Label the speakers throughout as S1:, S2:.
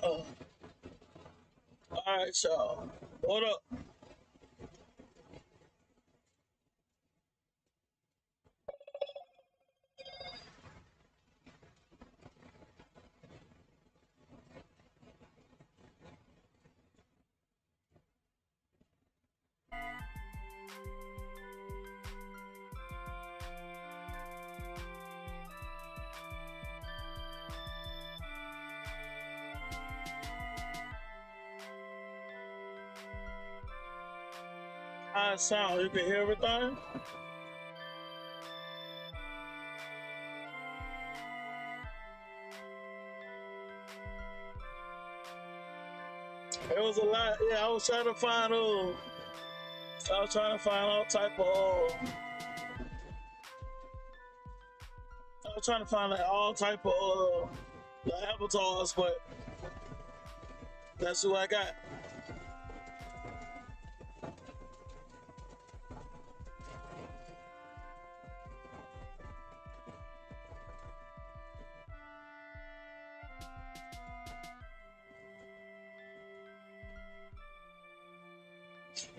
S1: All right, y'all. What up? How it sound? You can hear everything? It was a lot. Yeah, I was trying to find I was trying to find all type of I was trying to find like all type of avatars, but that's who I got.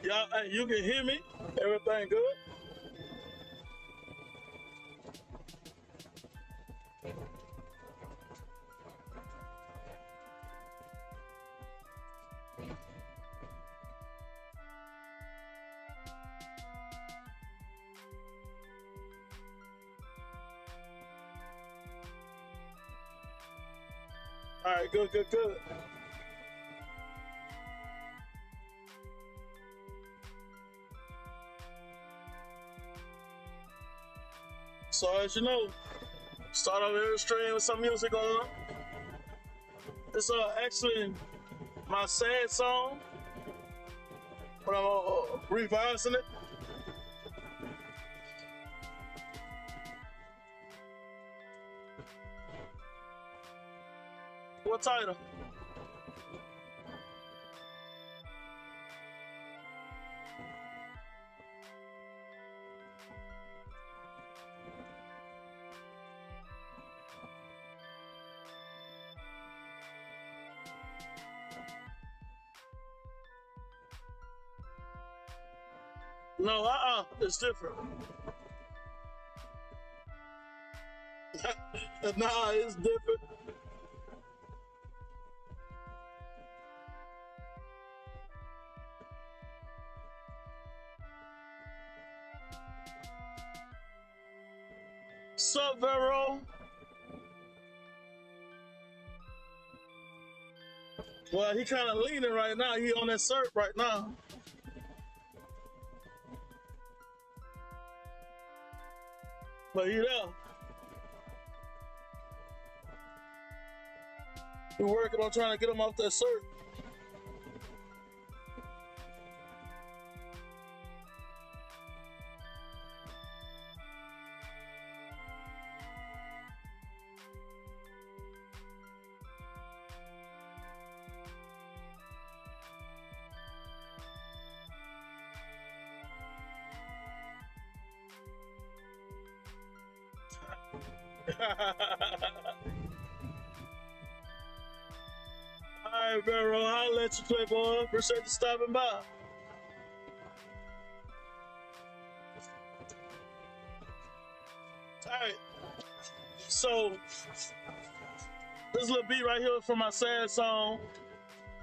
S1: Y'all, hey, you can hear me? Everything good? All right, good, good, good. So as you know, start off every stream with some music on. It's actually my sad song, but I'm revising it. What title? No, it's different. Nah, it's different. Sup, Vero? Well, he kind of leaning right now. He on that cert right now. But he there. We working on trying to get him off that cert. All right, Vero, I'll let you play, boy. Appreciate you stopping by. All right, so this little beat right here from my sad song,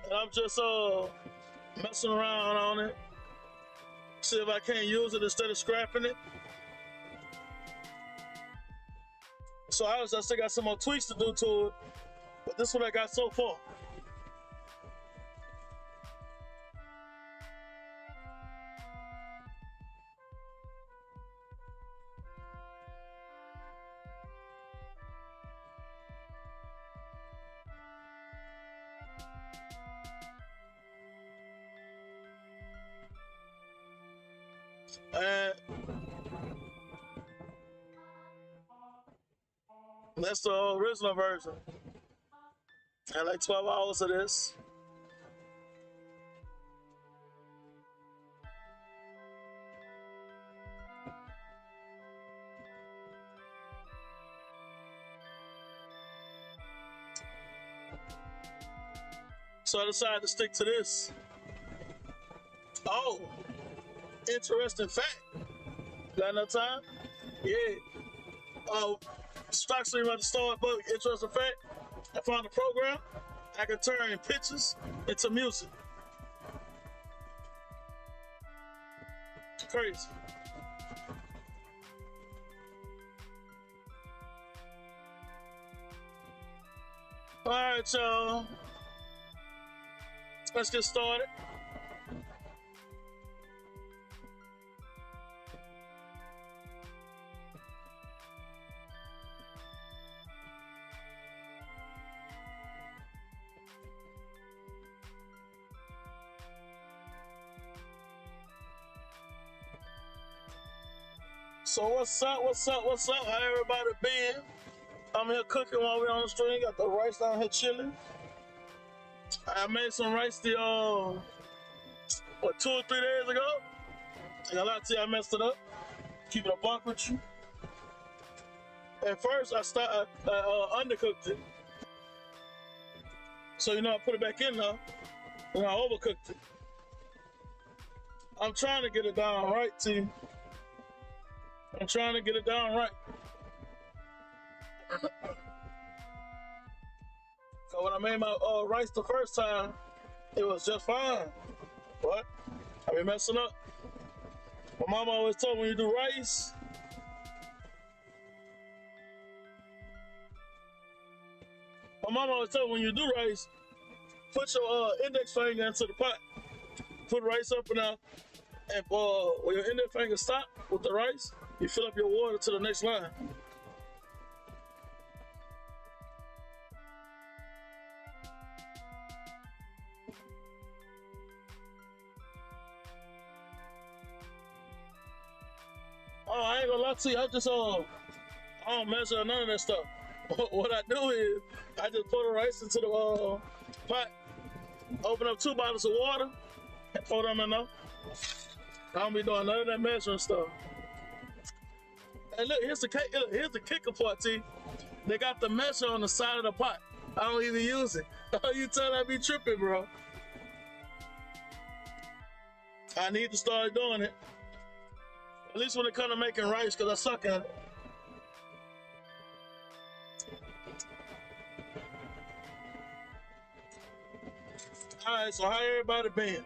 S1: and I'm just messing around on it. See if I can't use it instead of scrapping it. So I still got some more tweaks to do to it, but this is what I got so far. And that's the original version. And like 12 hours of this. So I decided to stick to this. Oh, interesting fact. Got enough time? Yeah. Stock stream at the start, but interesting fact. I found a program. I can turn pictures into music. Crazy. All right, y'all. Let's get started. So what's up? What's up? What's up? How everybody been? I'm here cooking while we're on the stream. Got the rice down here chilling. I made some rice the 2 or 3 days ago. I got a lot to you, I messed it up. Keep it a buck with you. At first, I undercooked it. So I put it back in now, and I overcooked it. I'm trying to get it down right, T. I'm trying to get it down right. So when I made my rice the first time, it was just fine. But I been messing up. My mama always told me when you do rice, put your index finger into the pot. Put rice up and down. And when your index finger stop with the rice, you fill up your water to the next line. Oh, I ain't gonna lie to you. I don't measure none of that stuff. What I do is I just pour the rice into the pot, open up 2 bottles of water, and pour them in there. I don't be doing none of that measuring stuff. And look, here's the kicker part, T. They got the measure on the side of the pot. I don't even use it. Oh, you tell I be tripping, bro. I need to start doing it. At least when it comes to making rice, because I suck at it. All right, so how everybody been?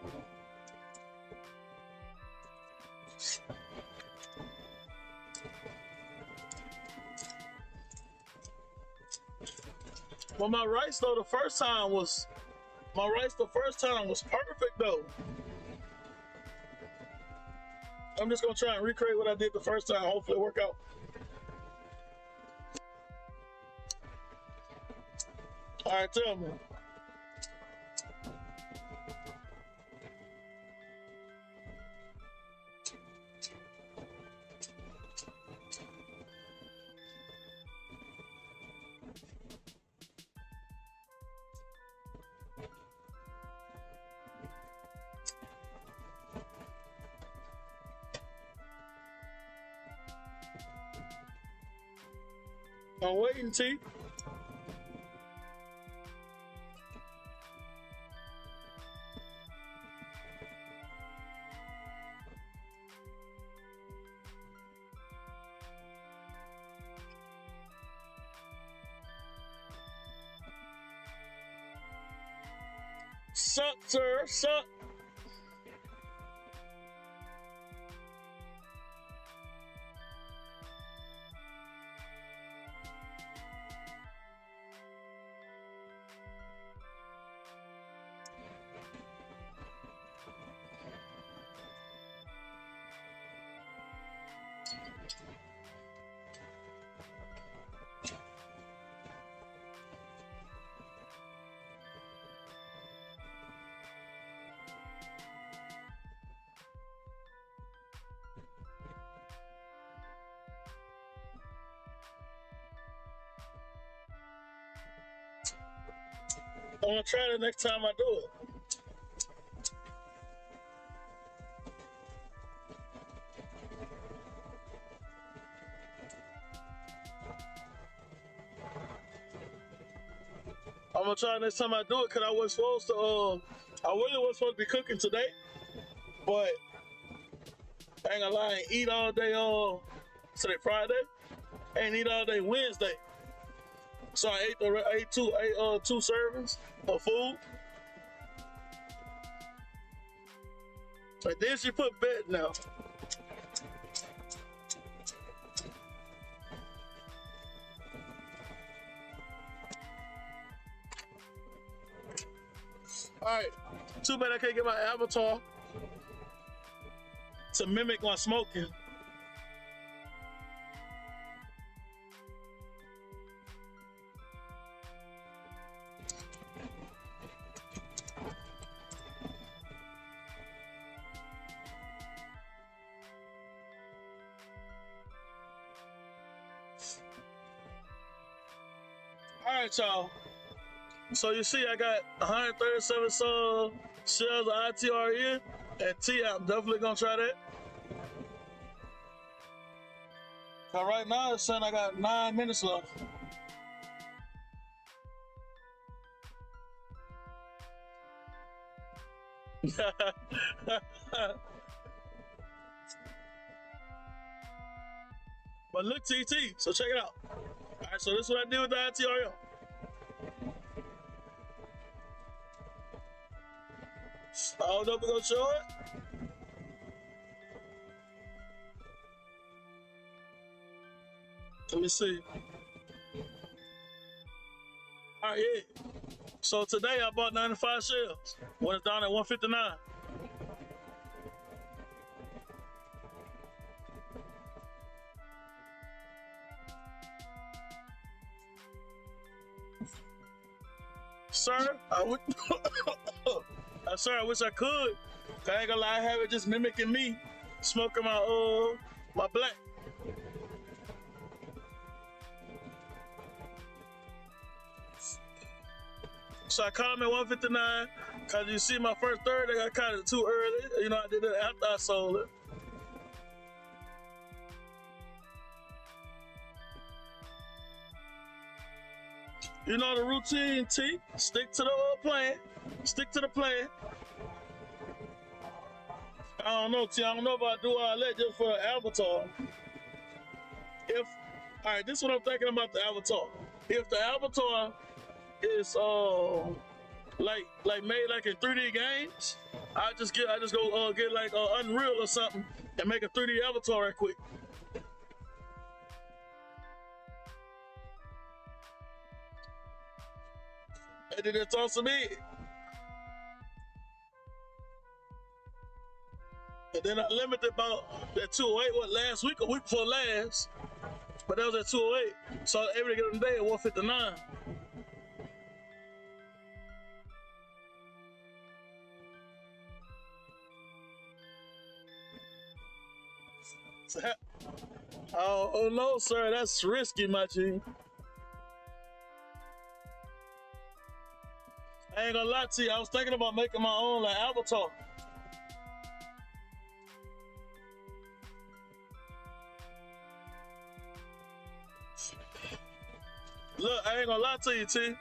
S1: Well, my rice the first time was perfect though. I'm just gonna try and recreate what I did the first time. Hopefully it work out. All right, tell me. I'm waiting, T. Sup, sir, sup. I'm gonna try it next time I do it. I'm gonna try next time I do it, cause I was supposed to. I really was supposed to be cooking today, but I ain't gonna lie, I ain't eat all day. Today Friday, I ain't eat all day Wednesday, so I ate two servings of food. And then she put bed now. Alright, too bad I can't get my avatar to mimic my smoking. Alright, y'all. So you see, I got 137 shells of ITRE and T. I'm definitely gonna try that. Cause right now it's saying I got 9 minutes left. But look, TT. So check it out. All right. So this is what I did with the ITRE. I don't know if we're gonna show it. Let me see. All right, yeah. So today I bought 95 shells when it's down at 159. Sir, I would. Sir, I wish I could. I ain't gonna lie, I have it just mimicking me, smoking my black. So I caught him at 159, cause you see my first third, I got caught it too early. You know, I did it after I sold it. You know the routine, T. Stick to the plan. Stick to the plan. I don't know, T. I don't know if I do all that just for an avatar. All right, this is what I'm thinking about the avatar. If the avatar is like made like in 3D games, I just go get like Unreal or something and make a 3D avatar right quick. And then it's awesome. And then I limited about that 208 what last week or week before last, but that was at 208. So I was able to get them today at 159. Oh no, sir, that's risky, my G. I ain't gonna lie to you, I was thinking about making my own like avatar. Look, I ain't gonna lie to you, T.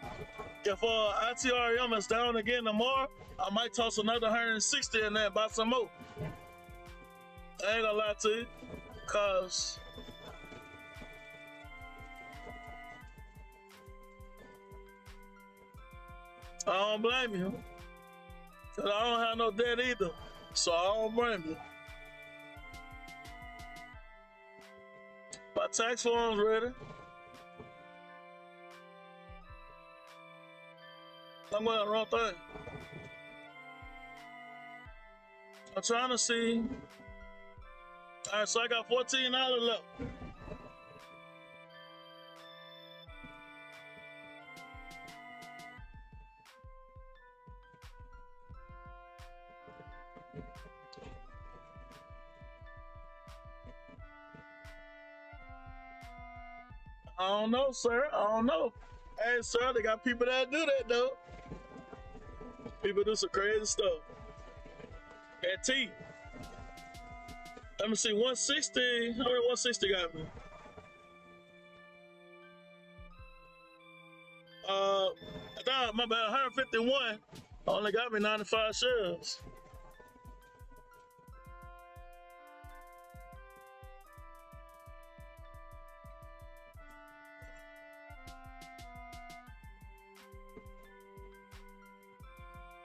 S1: If ITRM is down again tomorrow, I might toss another 160 in there and buy some more. I ain't gonna lie to you, cause I don't blame you. Cause I don't have no debt either, so I don't blame you. My tax form's ready. I'm going the wrong thing. I'm trying to see. All right, so I got $14 left. I don't know, sir. I don't know. Hey, sir, they got people that do that, though. People do some crazy stuff. And T, let me see, 160. How many 160 got me? I thought my bad, 151 only got me 95 shares.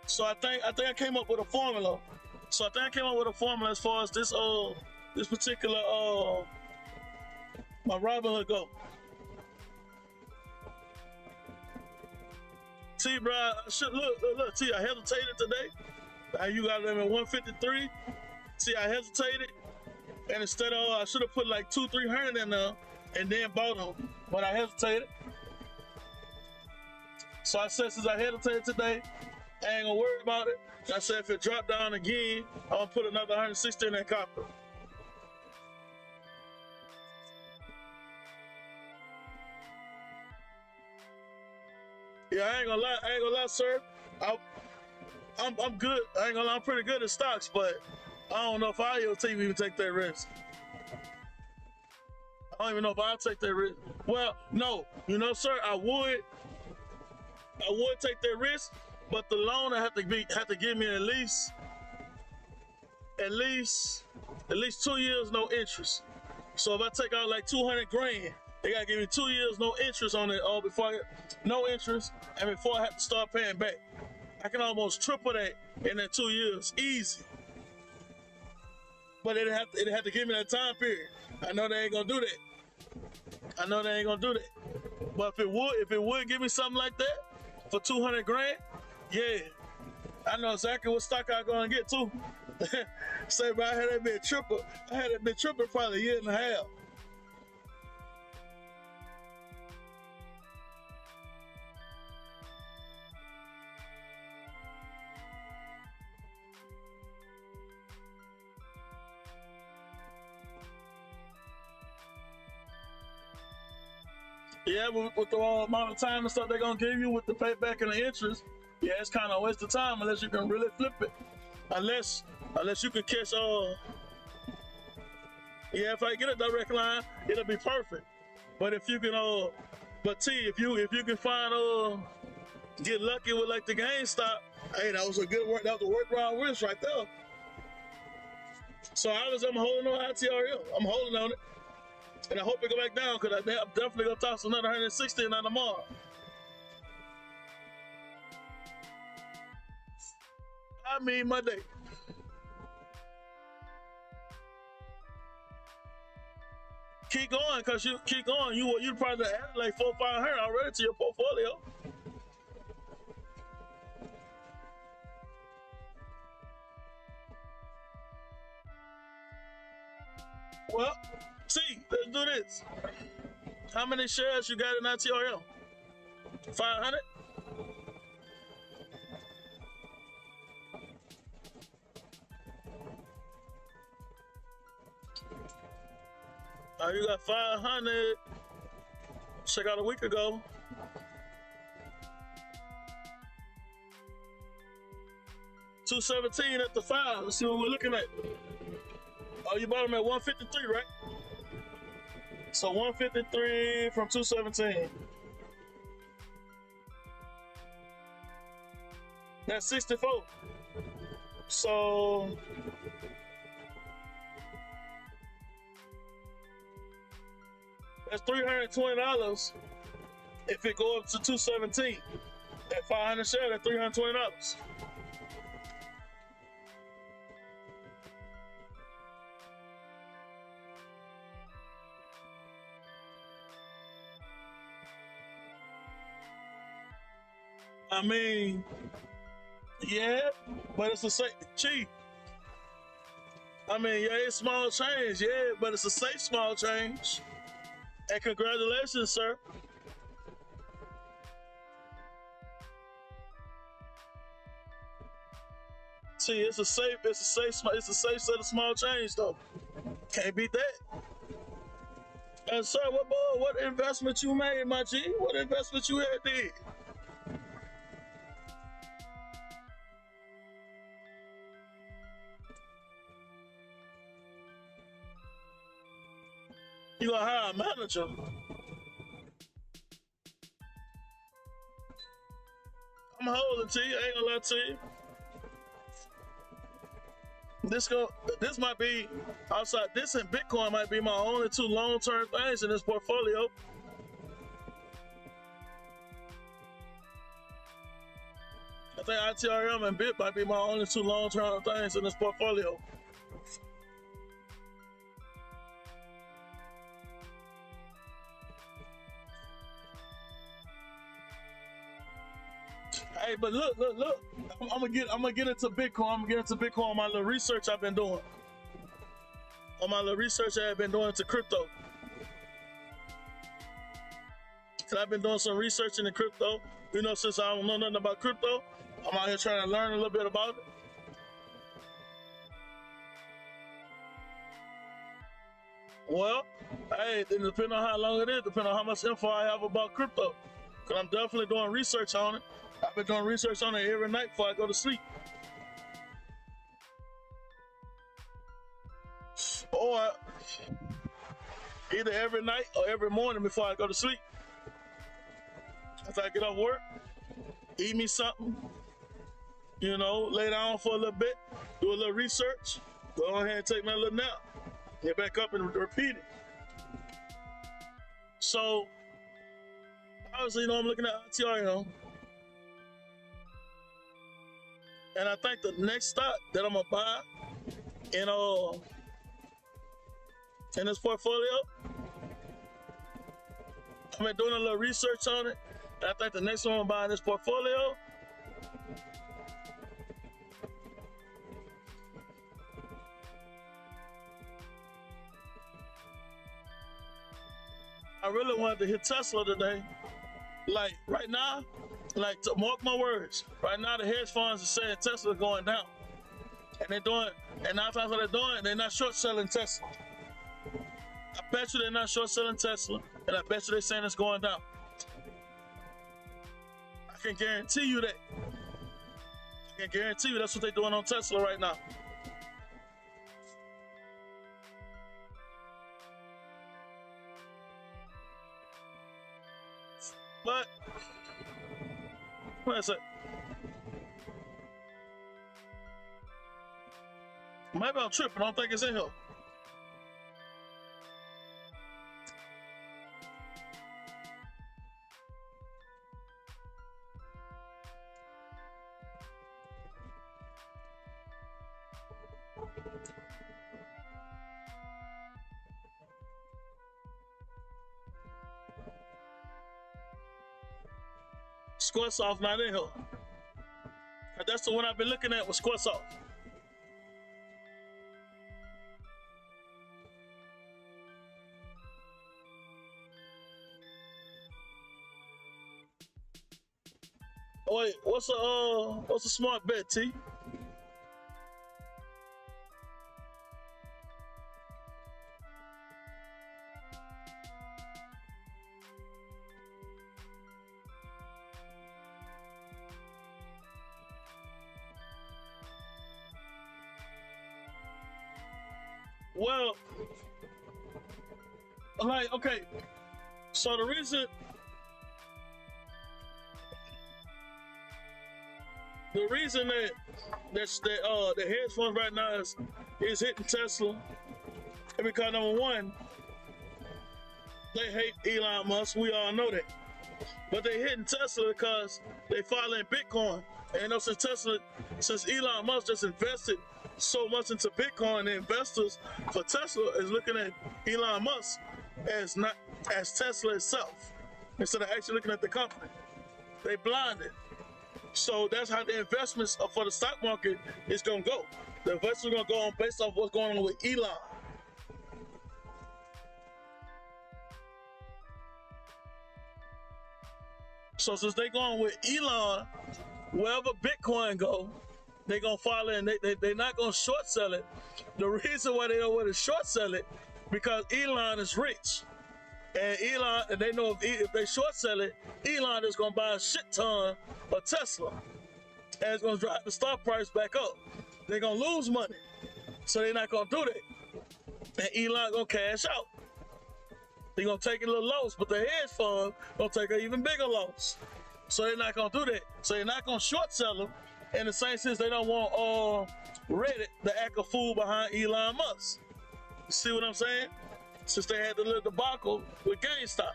S1: So I think I came up with a formula. So I think I came up with a formula as far as this particular my Robinhood go. T, bro, I should look, T, I hesitated today. You got them at 153. See, I hesitated, and instead of I should have put like 200-300 in there and then bought them, but I hesitated. So I said, since I hesitated today, I ain't gonna worry about it. I said, if it dropped down again, I'm gonna put another 160 in that copper. Yeah, I ain't gonna lie, sir. I'm good. I ain't gonna lie, I'm pretty good at stocks, but I don't know if IoT even take that risk. I don't even know if I'll take that risk. Well, no, you know, sir, I would take that risk, but the loan have to give me at least 2 years no interest. So if I take out like 200 grand, they gotta give me 2 years no interest on it, or no interest, and before I have to start paying back. I can almost triple that in that 2 years, easy. But it have to give me that time period. I know they ain't gonna do that. But if it would give me something like that for 200 grand, yeah, I know exactly what stock I'm gonna get too. Say, bro, I had that bit triple. Probably a year and a half. Yeah, with the amount of time and stuff they're gonna give you with the payback and the interest, yeah, it's kind of a waste of time unless you can really flip it. Unless you can catch yeah, if I get a direct line, it'll be perfect. But if you can but T, if you can find get lucky with like the GameStop, hey, that was a worthwhile risk right there. So I'm holding on ITRL. I'm holding on it. And I hope it go back down, because I'm definitely gonna toss another 160 in there tomorrow. I mean, my day. Keep going, cause you keep going. You probably added like 400-500 already to your portfolio. Well, see, let's do this. How many shares you got in ITRL? 500? You got 500. Check out a week ago. $217 at the 5. Let's see what we're looking at. Oh, you bought them at 153, right? So 153 from 217. That's 64. So that's $320 if it go up to 217. At 500 shares, that's $320. I mean, yeah, but it's a safe cheap. I mean, yeah, it's small change, yeah, but it's a safe small change. And congratulations, sir. See, it's a safe set of small change though. Can't beat that. And sir, what investment you made, my G? What investment you had did? You gonna hire a manager? I'm holding to you. I ain't gonna lie to you. This might be outside. This and Bitcoin might be my only two long-term things in this portfolio. I think ITRM and Bit might be my only two long-term things in this portfolio. Hey, but look. I'm gonna get into Bitcoin. I'm gonna get into Bitcoin on my little research I've been doing. On my little research I've been doing into crypto. And I've been doing some research into crypto. You know, since I don't know nothing about crypto, I'm out here trying to learn a little bit about it. Well, hey, then depending on how long it is, depending on how much info I have about crypto. Because I'm definitely doing research on it. I've been doing research on it every night before I go to sleep. Or either every night or every morning before I go to sleep. After I get off work, eat me something, you know, lay down for a little bit, do a little research, go ahead and take my little nap, get back up and repeat it. So, obviously, you know, I'm looking at ITRM. And I think the next stock that I'm gonna buy in this portfolio, I've been doing a little research on it. And I think the next one I'm buying in this portfolio I really wanted to hit Tesla today. Like right now, like to mark my words, right now the hedge funds are saying Tesla going down. And they're doing, and 9 times what they're doing, they're not short selling Tesla. I bet you they're not short selling Tesla, and I bet you they're saying it's going down. I can guarantee you that. I can guarantee you that's what they're doing on Tesla right now. But what is it? Maybe I'm tripping. I don't think it's in here. Squaresoft not in here. That's the one I've been looking at with Squaresoft. Wait, what's a smart bet, T? Well, like, okay, so the reason that the hedge funds right now is hitting Tesla, and because number one, they hate Elon Musk. We all know that, but they hitting Tesla because they following Bitcoin. And you know, since Elon Musk just invested so much into Bitcoin, the investors for Tesla is looking at Elon Musk as Tesla itself instead of actually looking at the company. They blinded. So that's how the investments for the stock market is gonna go. The investors are gonna go on based off what's going on with Elon. So since they going with Elon, wherever Bitcoin go, they gonna follow, and they're not gonna short sell it. The reason why they don't want to short sell it, because Elon is rich, and they know if they short sell it, Elon is gonna buy a shit ton of Tesla, and it's gonna drive the stock price back up. They're gonna lose money, so they're not gonna do that. And Elon gonna cash out. They're gonna take a little loss, but the hedge fund gonna take an even bigger loss. So they're not gonna do that. So they're not gonna short sell them. In the same sense, they don't want Reddit to act a fool behind Elon Musk. You see what I'm saying? Since they had the little debacle with GameStop.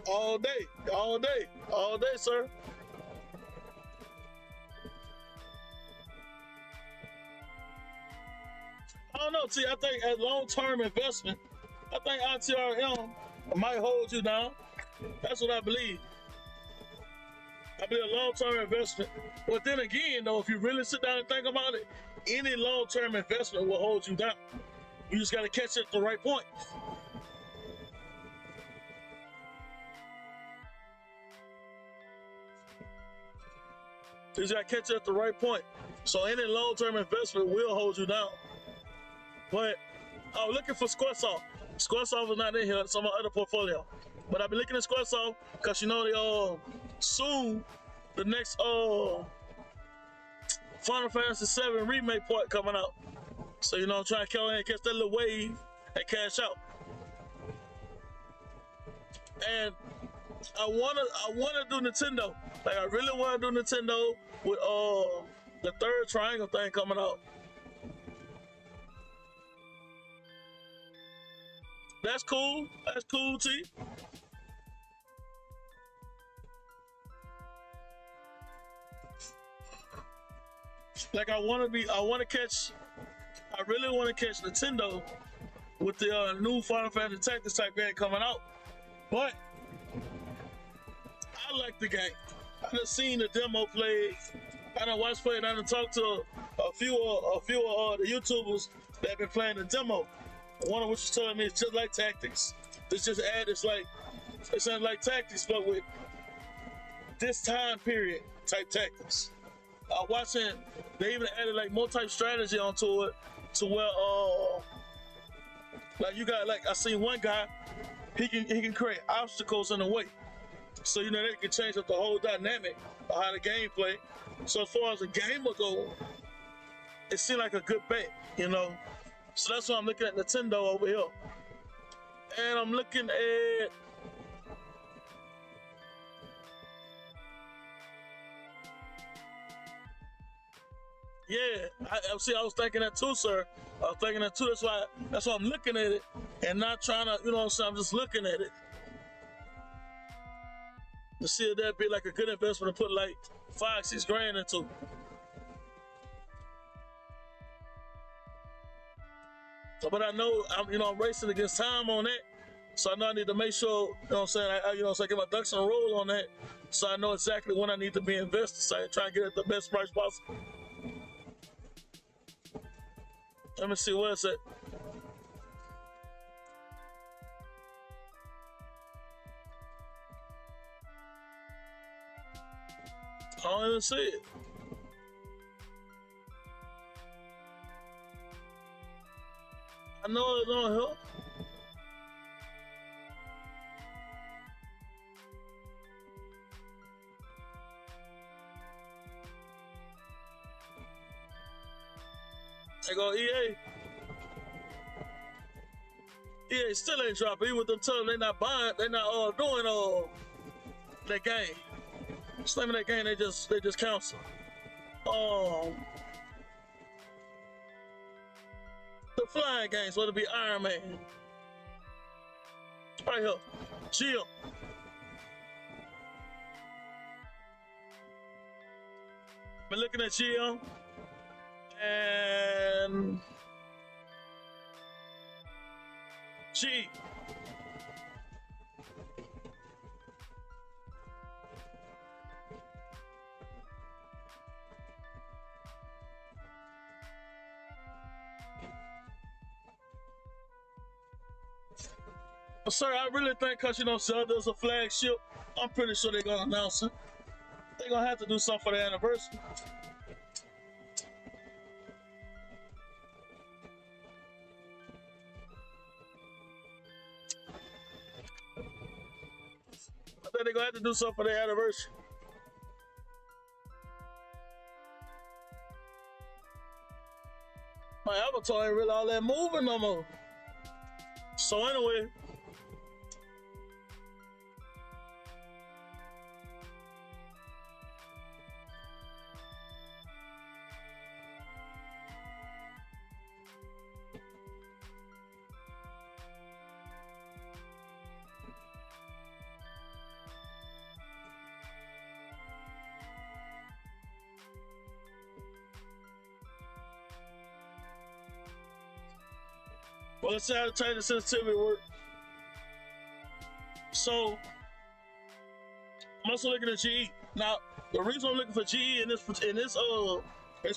S1: All day, all day, all day, sir. I don't know. See, I think as long-term investment, I think ITRM might hold you down. That's what I believe. I believe a long-term investment. But then again, though, if you really sit down and think about it, any long-term investment will hold you down. You just got to catch it at the right point. You just got to catch it at the right point. So any long-term investment will hold you down. But I was looking for Squaresoft. Squaresoft was not in here. It's on my other portfolio. But I've been looking at Squaresoft because you know they soon the next Final Fantasy VII remake part coming out. So you know I'm trying to come in and catch that little wave and cash out. And I wanna do Nintendo. Like I really wanna do Nintendo with the third triangle thing coming out. That's cool. That's cool, T. Like I really want to catch Nintendo with the new Final Fantasy Tactics type game coming out. But I like the game. I done seen the demo played. I done watched play and I done talked to a few of the YouTubers that have been playing the demo. One of which was telling me it's just like Tactics. It's just it sounds like Tactics, but with this time period type tactics. Watching, they even added like more type strategy onto it, to where like you got, like I seen one guy, he can create obstacles in the way, so you know they can change up the whole dynamic of how the game play. So as far as the game will go, it seemed like a good bet, you know. So that's why I'm looking at Nintendo over here, and I'm looking at. Yeah, I was thinking that too, sir. I was thinking that too. That's why I'm looking at it and not trying to, you know what I'm saying? I'm just looking at it to see if that'd be like a good investment to put like 5-6 grand into. But I know I'm racing against time on that, so I know I need to make sure, you know what I'm saying? I get my ducks in a row on that, so I know exactly when I need to be invested. So I try and get it at the best price possible. Let me see, where it's at. I don't even see it. I know it's on here. They go EA. EA still ain't dropping. Even with them telling they not buying, they not doing that game. Slamming that game, they just cancel. The flying games, whether it be Iron Man. Right here. Jill. Been looking at Jill. And G. Sir, I really think because Zelda's a flagship, I'm pretty sure they're gonna announce it. They're gonna have to do something for the anniversary. They're gonna have to do something for their anniversary. My avatar ain't really all that moving no more. So So anyway, well, let's see how the change of sensitivity work. So I'm also looking at GE. Now, the reason I'm looking for GE in this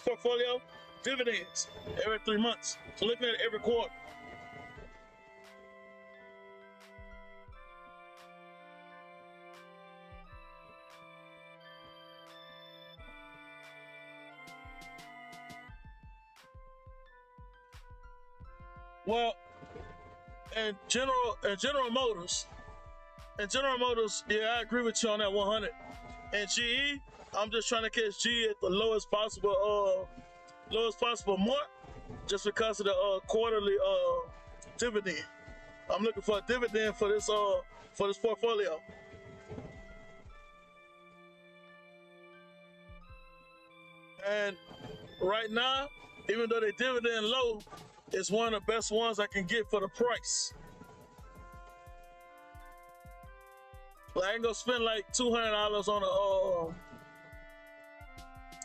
S1: portfolio, dividends every 3 months. So looking at it every quarter. Well, in General Motors, yeah, I agree with you on that 100. And GE, I'm just trying to catch GE at the lowest possible mark, just because of the quarterly dividend. I'm looking for a dividend for this portfolio. And right now, even though they dividend low, it's one of the best ones I can get for the price. I ain't gonna spend like $200 on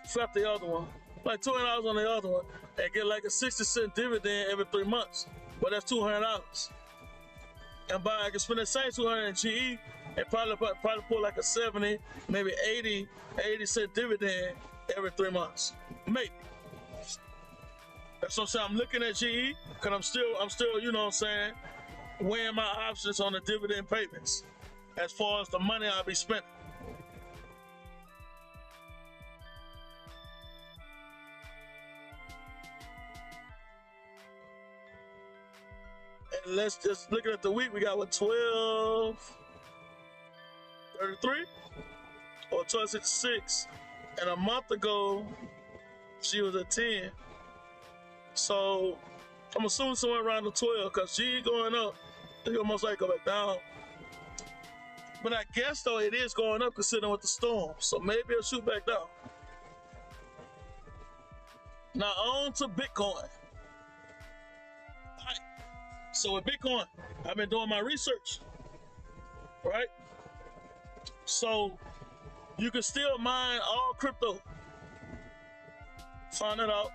S1: flip the other one, like $200 on the other one, and get like a 60-cent dividend every 3 months. But that's $200. And I can spend the same $200 in GE and probably pull like a 70, maybe 80-cent dividend every 3 months, maybe. That's what I'm saying. I'm looking at GE because I'm still, you know what I'm saying, weighing my options on the dividend payments as far as the money I'll be spending. And let's just look at the week. We got what, 12.33 or 12.66, and a month ago she was at 10. So I'm assuming somewhere around the 12, because GE going up, it's gonna most likely go back down. But I guess though it is going up considering with the storm, so maybe it'll shoot back down. Now on to Bitcoin. All right. So with Bitcoin, I've been doing my research, right? So you can still mine all crypto. Find it out.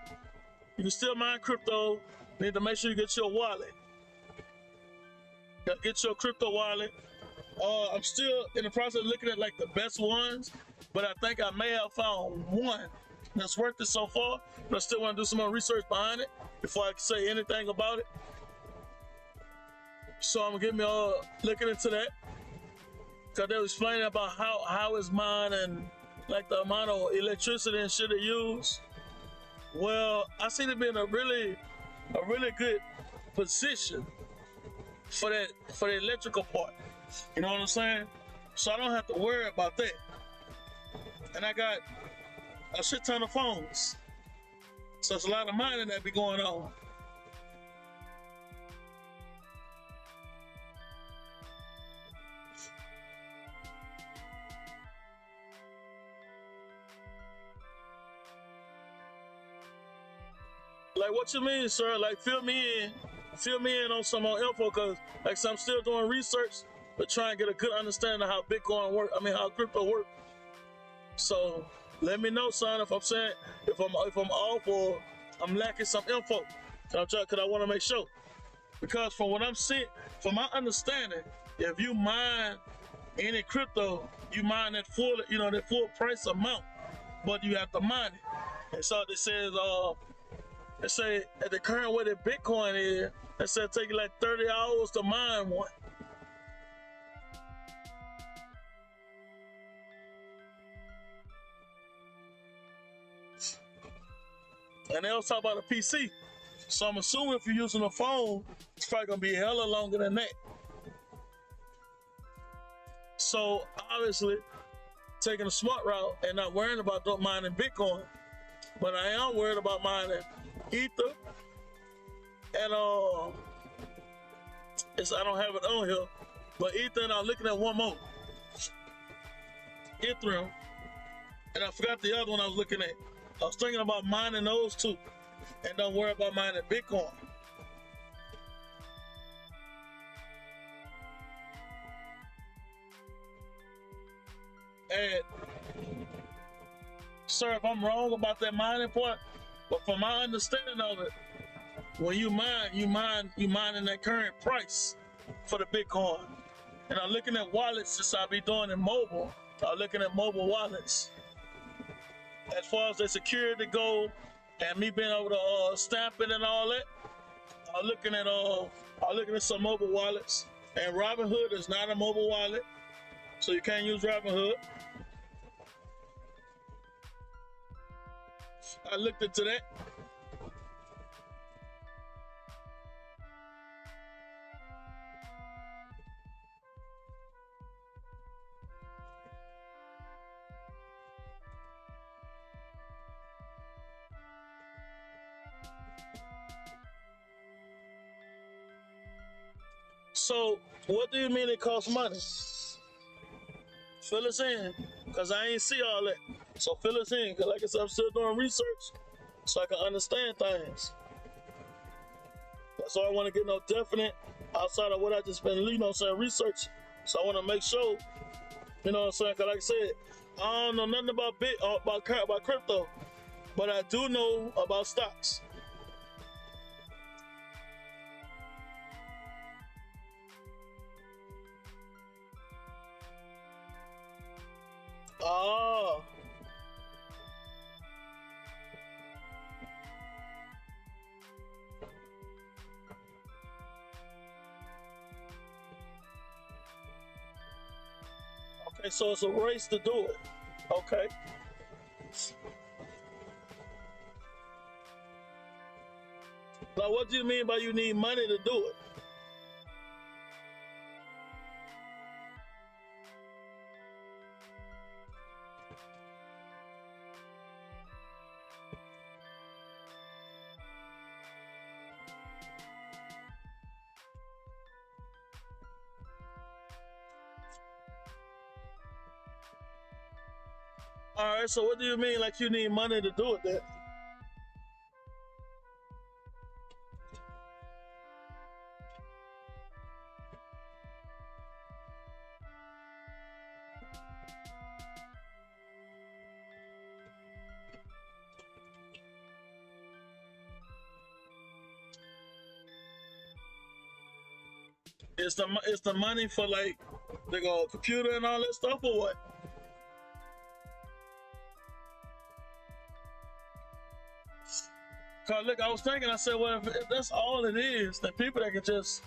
S1: You can still mine crypto. You need to make sure you get your wallet. Get your crypto wallet. I'm still in the process of looking at like the best ones, but I think I may have found one that's worth it so far. But I still want to do some more research behind it before I can say anything about it. So I'm gonna get me looking into that, because they were explaining about how it's mined and like the amount of electricity and shit it use. Well, I seem to be in a really good position for the electrical part. You know what I'm saying? So I don't have to worry about that. And I got a shit ton of phones, so it's a lot of mining that be going on. Like, what you mean, sir? Like, fill me in on some more info, because like so I'm still doing research, but trying to get a good understanding of how Bitcoin work. I mean, how crypto work. So let me know, son, if I'm off or I'm lacking some info. Because I want to make sure. Because from what I'm seeing, from my understanding, if you mine any crypto, you mine that full price amount, but you have to mine it. And so it says, they say at the current way that Bitcoin is, it said take you like 30 hours to mine one. And they also talk about a PC. So I'm assuming if you're using a phone, it's probably gonna be hella longer than that. So obviously, taking a smart route and not worrying about mining Bitcoin, but I am worried about mining Ether and I don't have it on here, but Ether. I'm looking at one more, Ethereum, and I forgot the other one I was looking at. I was thinking about mining those two, and don't worry about mining Bitcoin. And sir, if I'm wrong about that mining part, but from my understanding of it, when you mine in that current price for the Bitcoin. And I'm looking at wallets since I be doing it mobile. I'm looking at mobile wallets. As far as the security go, and me being able to stamp it and all that, I'm looking at some mobile wallets. And Robinhood is not a mobile wallet, so you can't use Robinhood. I looked into that. So, what do you mean it costs money? Fill us in, because I ain't see all that. So fill us in, because like I said, I'm still doing research so I can understand things. That's why I want to get no definite outside of what I just been, saying, research. So I want to make sure, what I'm saying, because like I said, I don't know nothing about crypto, but I do know about stocks. Oh. Okay, so it's a race to do it. Okay. Now, what do you mean by you need money to do it? All right, so what do you mean like you need money to do it then? It's the money for like the computer and all that stuff, or what? Cause look, I was thinking, I said, well, if that's all it is, then people that can just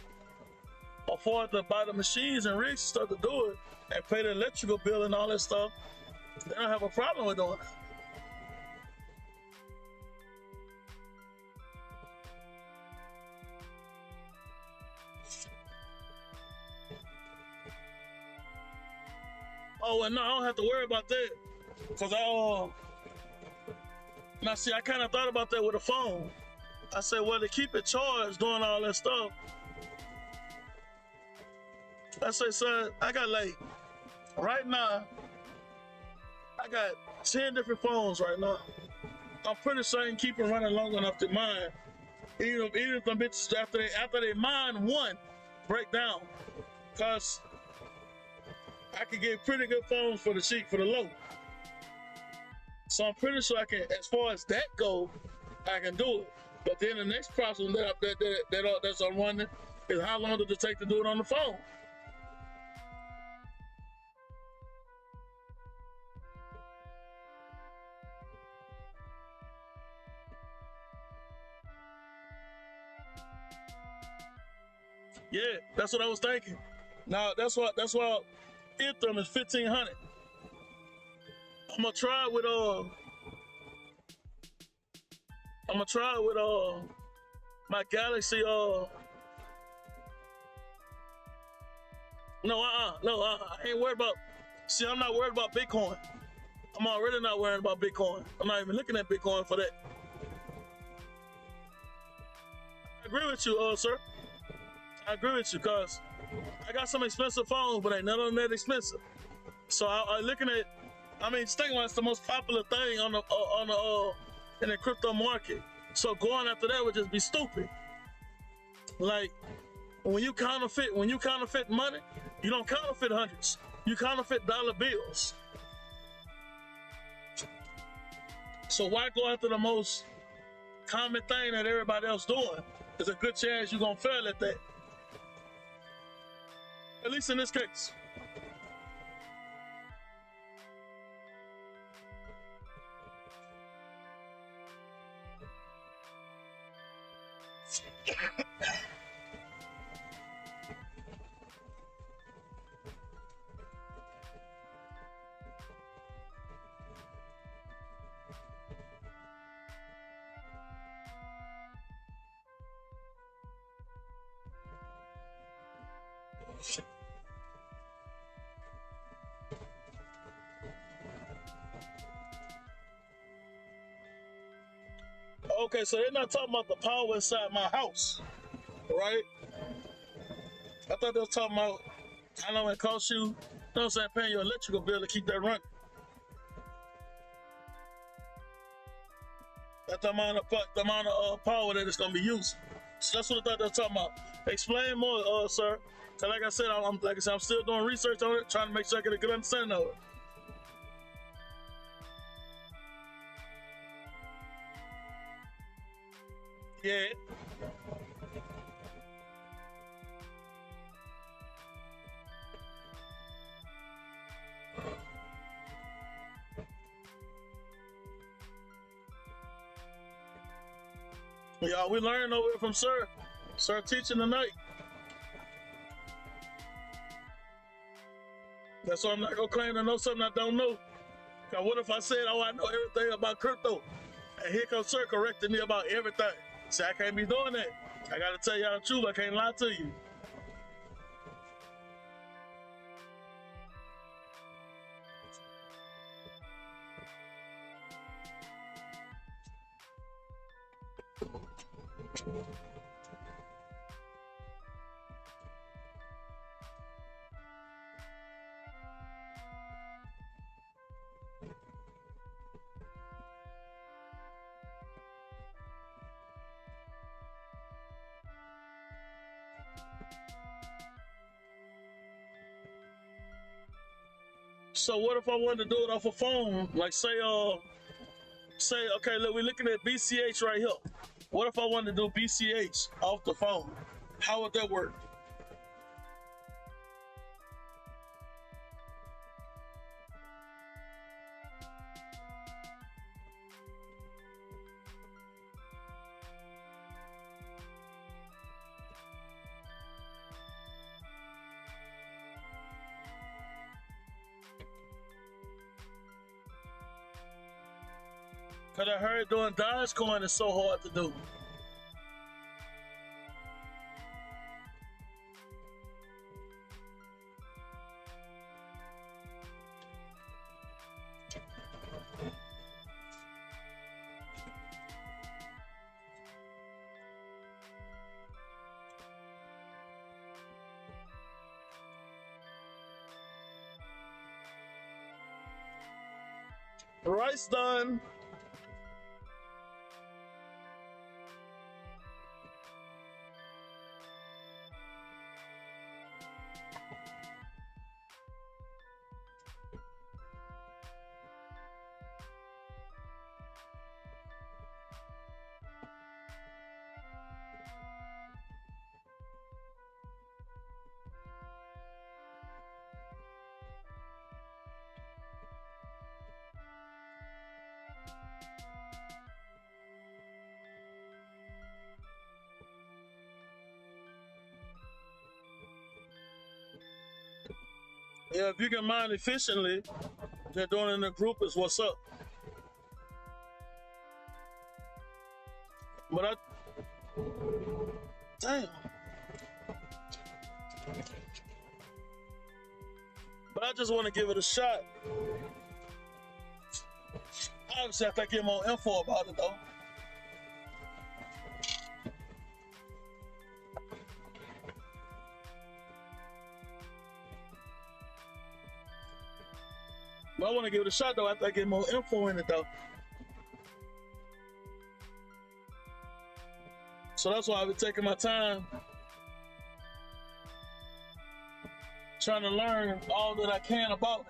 S1: afford to buy the machines and rigs and stuff to do it and pay the electrical bill and all that stuff, they don't have a problem with doing it. Oh, and no, I don't have to worry about that. Cause now see, I kind of thought about that with a phone. I said, well, to keep it charged doing all that stuff, I say, son, I got like, right now, I got 10 different phones right now. I'm pretty sure I can keep them running long enough to mine. Even if them bitches, after they mine one, break down. Cause I can get pretty good phones for the cheap, for the low. So I'm pretty sure I can, as far as that goes, I can do it. But then the next problem that's I'm running is how long does it take to do it on the phone? Yeah, that's what I was thinking. Now that's why Ethereum is 1,500. I'm gonna try it with my Galaxy no, I ain't worried about. See, I'm not worried about Bitcoin. I'm already not worried about Bitcoin. I'm not even looking at Bitcoin for that. I agree with you, sir. I agree with you because I got some expensive phones, but ain't none of them that expensive. So I looking at, I mean, just think about it's the most popular thing on the in the crypto market. So going after that would just be stupid. Like when you counterfeit money, you don't counterfeit hundreds. You counterfeit dollar bills. So why go after the most common thing that everybody else doing? There's a good chance you're gonna fail at that. At least in this case. Okay, so they're not talking about the power inside my house, right? I thought they were talking about how long it costs you, you know what I'm saying, paying your electrical bill to keep that running. That's the amount of power that it's gonna be using. So that's what I thought they were talking about. Explain more, sir. Cause like I said, I'm still doing research on it, trying to make sure I get a good understanding of it. Yeah. Yeah, we learned over here from Sir. Sir teaching tonight. That's why I'm not gonna claim to know something I don't know. Cause what if I said, oh, I know everything about crypto? And here comes Sir correcting me about everything. See, I can't be doing that. I gotta tell y'all the truth, I can't lie to you. So what if I wanted to do it off a phone? Like say, okay, look, we're looking at BCH right here. What if I wanted to do BCH off the phone? How would that work? Cause I heard doing Dogecoin is so hard to do. Rice done. Yeah, if you can mine efficiently, then doing it in a group is what's up. But damn. But I just want to give it a shot. Obviously, I have to get more info about it though. I want to give it a shot though after I get more info in it though. So that's why I've been taking my time trying to learn all that I can about it.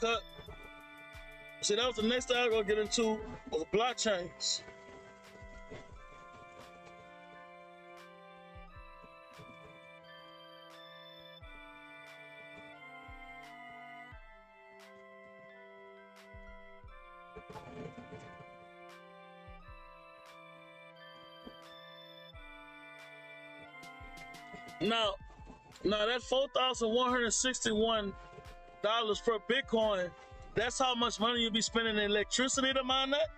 S1: Cut. See, that was the next thing I was gonna get into was blockchains. Now that $4,161 per Bitcoin, that's how much money you'll be spending in electricity to mine that?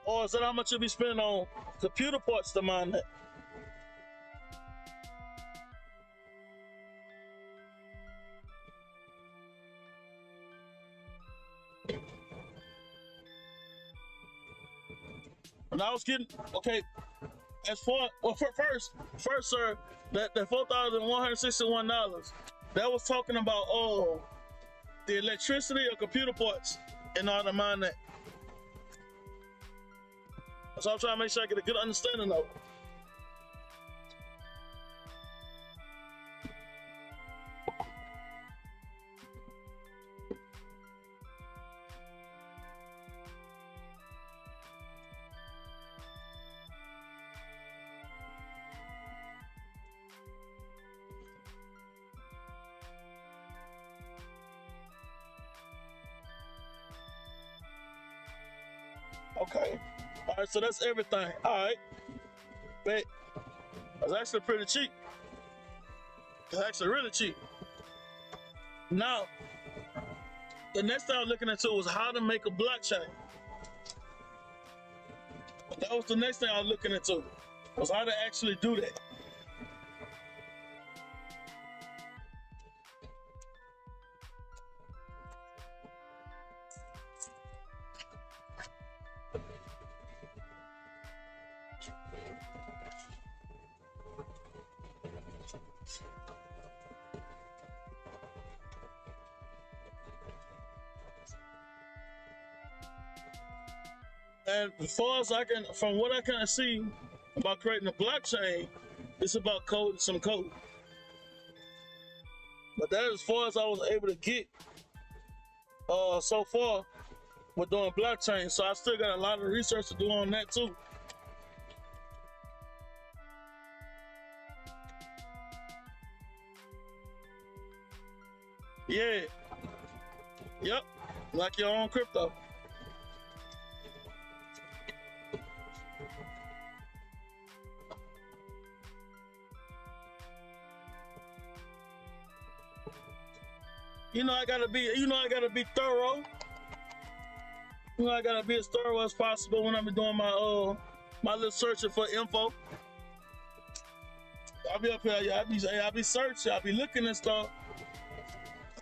S1: Or is that how much you'll be spending on computer parts to mine that? And I was getting, okay, as far, well, first, sir, that $4,161, that was talking about the electricity or computer parts in order to mine that. So I'm trying to make sure I get a good understanding of it. Okay. All right, so that's everything. All right. But it's actually pretty cheap. It's actually really cheap. Now, the next thing I was looking into was how to make a blockchain. That was the next thing I was looking into, was how to actually do that. And as far as I can, from what I can see about creating a blockchain, it's about coding some code. But that is as far as I was able to get so far with doing blockchain. So I still got a lot of research to do on that too. Yeah. Yep. Like your own crypto. I gotta be thorough. You know, I gotta be as thorough as possible when I'm doing my little searching for info. I'll be up here, yeah, I be searching, I be looking and stuff,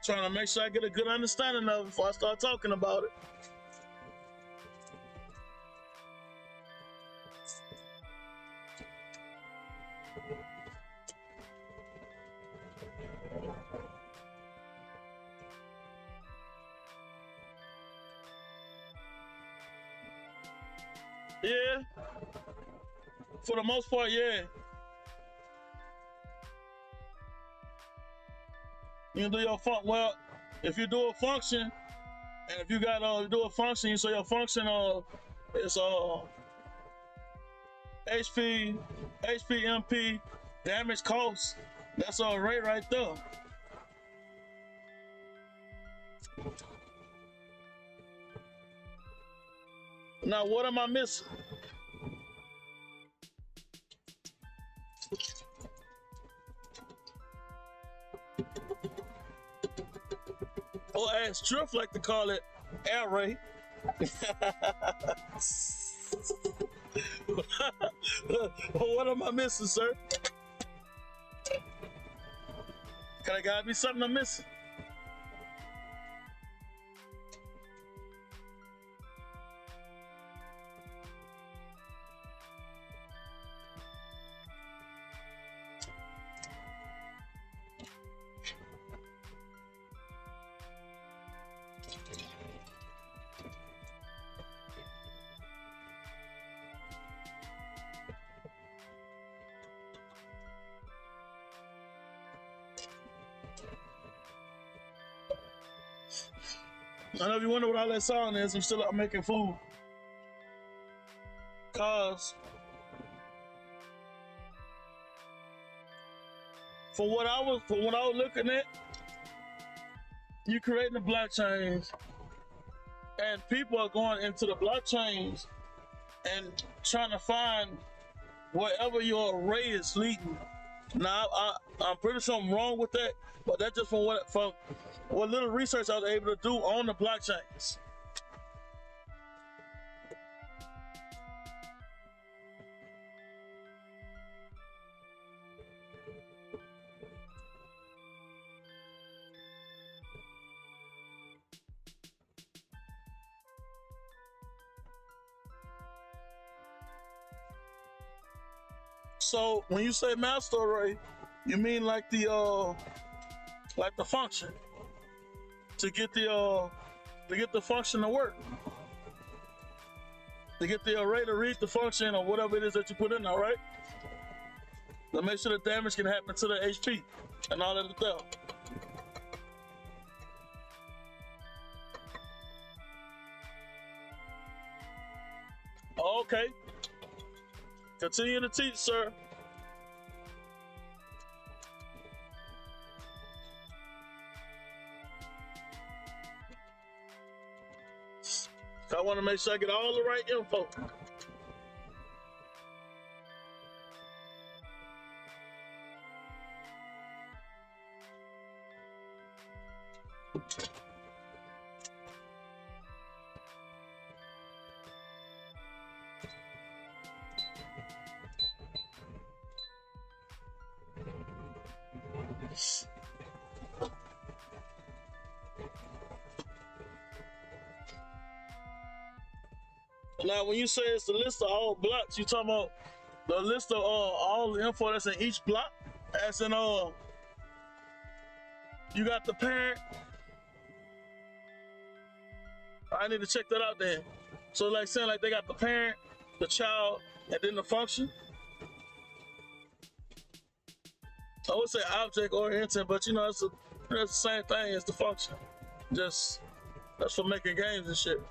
S1: trying to make sure I get a good understanding of it before I start talking about it. Yeah, for the most part, yeah. You can do your well, if you do a function, and if you got you do a function, so your function is HP, HP, damage cost. That's an array right there. Now, what am I missing? Or as Drift like to call it, array. What am I missing, sir? Can I gotta be something I'm missing? I know if you wonder what all that sound is, I'm still out making food. Cause for what I was looking at, you creating the blockchains, and people are going into the blockchains and trying to find wherever your array is leading. Now I'm pretty sure I'm wrong with that, but that's just from what little research I was able to do on the blockchains. So when you say master array, you mean like the function to get the function to work, to get the array to read the function or whatever it is that you put in there, right? To make sure the damage can happen to the HP and all that stuff. Okay. Continue to teach, sir. I want to make sure I get all the right info. Now, when you say it's the list of all blocks, you talking about the list of all the info that's in each block? As in, you got the parent. I need to check that out then. So, like saying, like they got the parent, the child, and then the function. I would say object oriented, but you know, it's the same thing as the function. Just that's for making games and shit.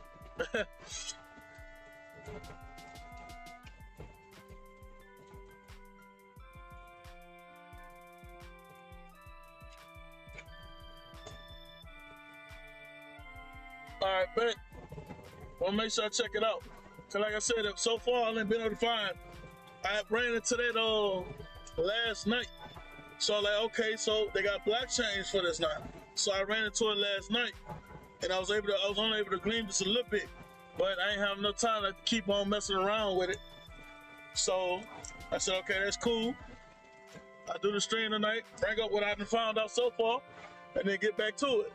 S1: All right, bet. Want to make sure I check it out. Cause like I said, so far I've been able to find. I ran into that last night. So I'm like, okay, so they got blockchains for this now. So I ran into it last night, and I was only able to glean just a little bit. but I ain't have no time to keep on messing around with it. So I said, okay, that's cool. I'll do the stream tonight, bring up what I've found out so far, and then get back to it.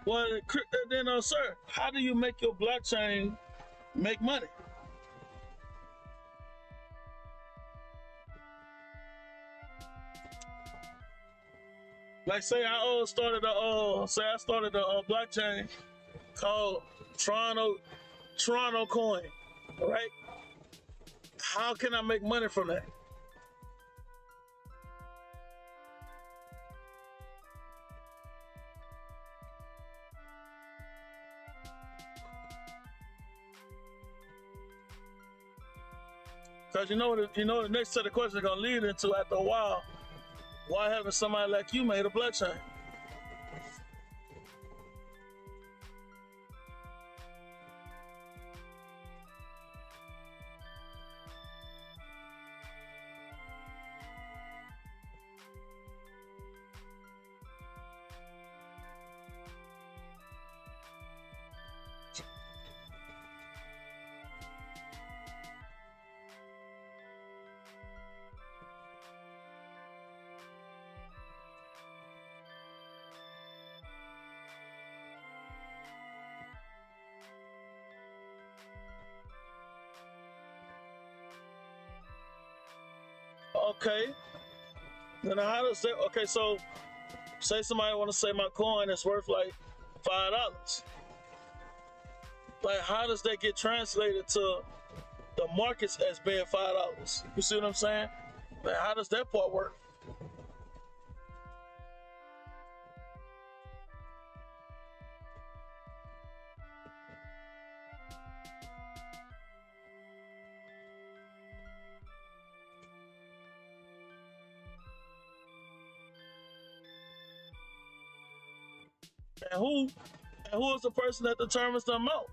S1: Well, then, sir, how do you make your blockchain make money? Like, say I started a blockchain called Toronto Coin, right? How can I make money from that? Because you know the next set of questions are gonna lead into, after a while, why haven't somebody like you made a blockchain? Okay. Then how does that? Okay, so say somebody want to say my coin is worth like $5. Like, how does that get translated to the markets as being $5? You see what I'm saying? Like, how does that part work? And who is the person that determines the amount?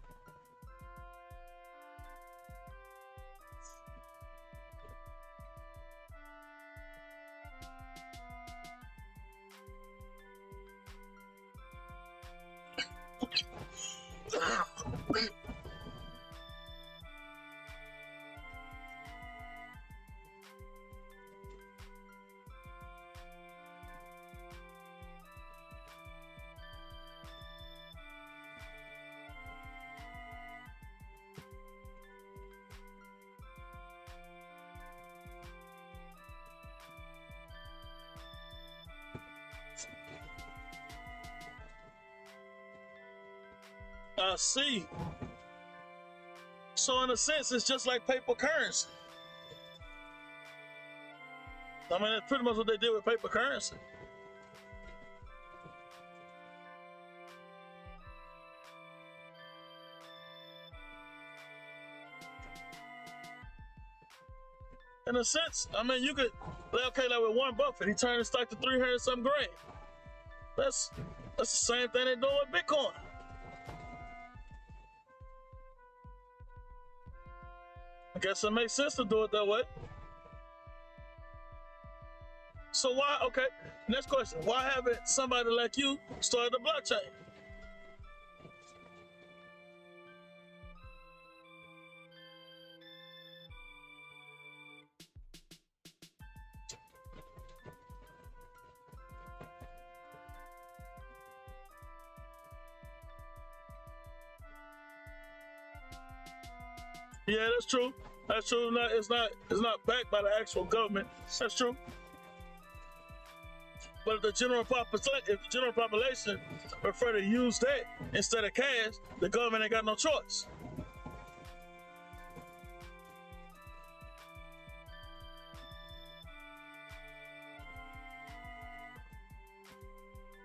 S1: I see. So in a sense, it's just like paper currency. I mean, that's pretty much what they did with paper currency. In a sense, I mean, you could, okay, like with Warren Buffett, he turned his stock to 300 something grand. That's the same thing they're doing with Bitcoin. I guess it makes sense to do it that way. So why, okay, next question. Why haven't somebody like you started a blockchain? Yeah, that's true. That's true. It's not backed by the actual government. That's true. But if the general population prefer to use that instead of cash, the government ain't got no choice.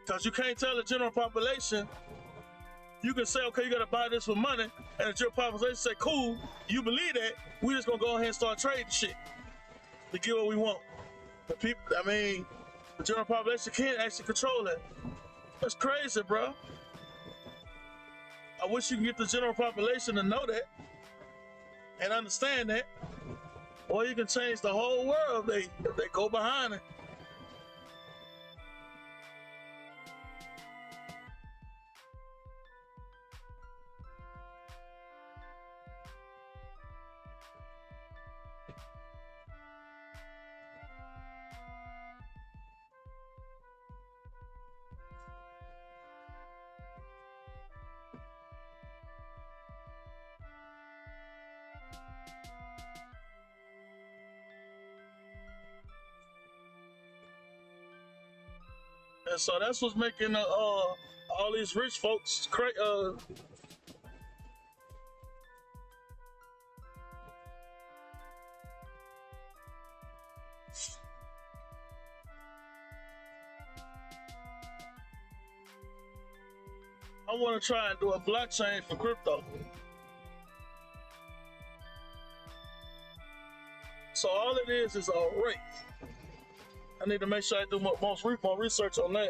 S1: Because you can't tell the general population you can say, okay, you gotta buy this for money, and the general population say, cool, you believe that, we just gonna go ahead and start trading shit to get what we want. The people, I mean, the general population can't actually control that. That's crazy, bro. I wish you could get the general population to know that and understand that, or you can change the whole world if they go behind it. And so that's what's making all these rich folks I want to try and do a blockchain for crypto. So all it is a rate. I need to make sure I do more research on that.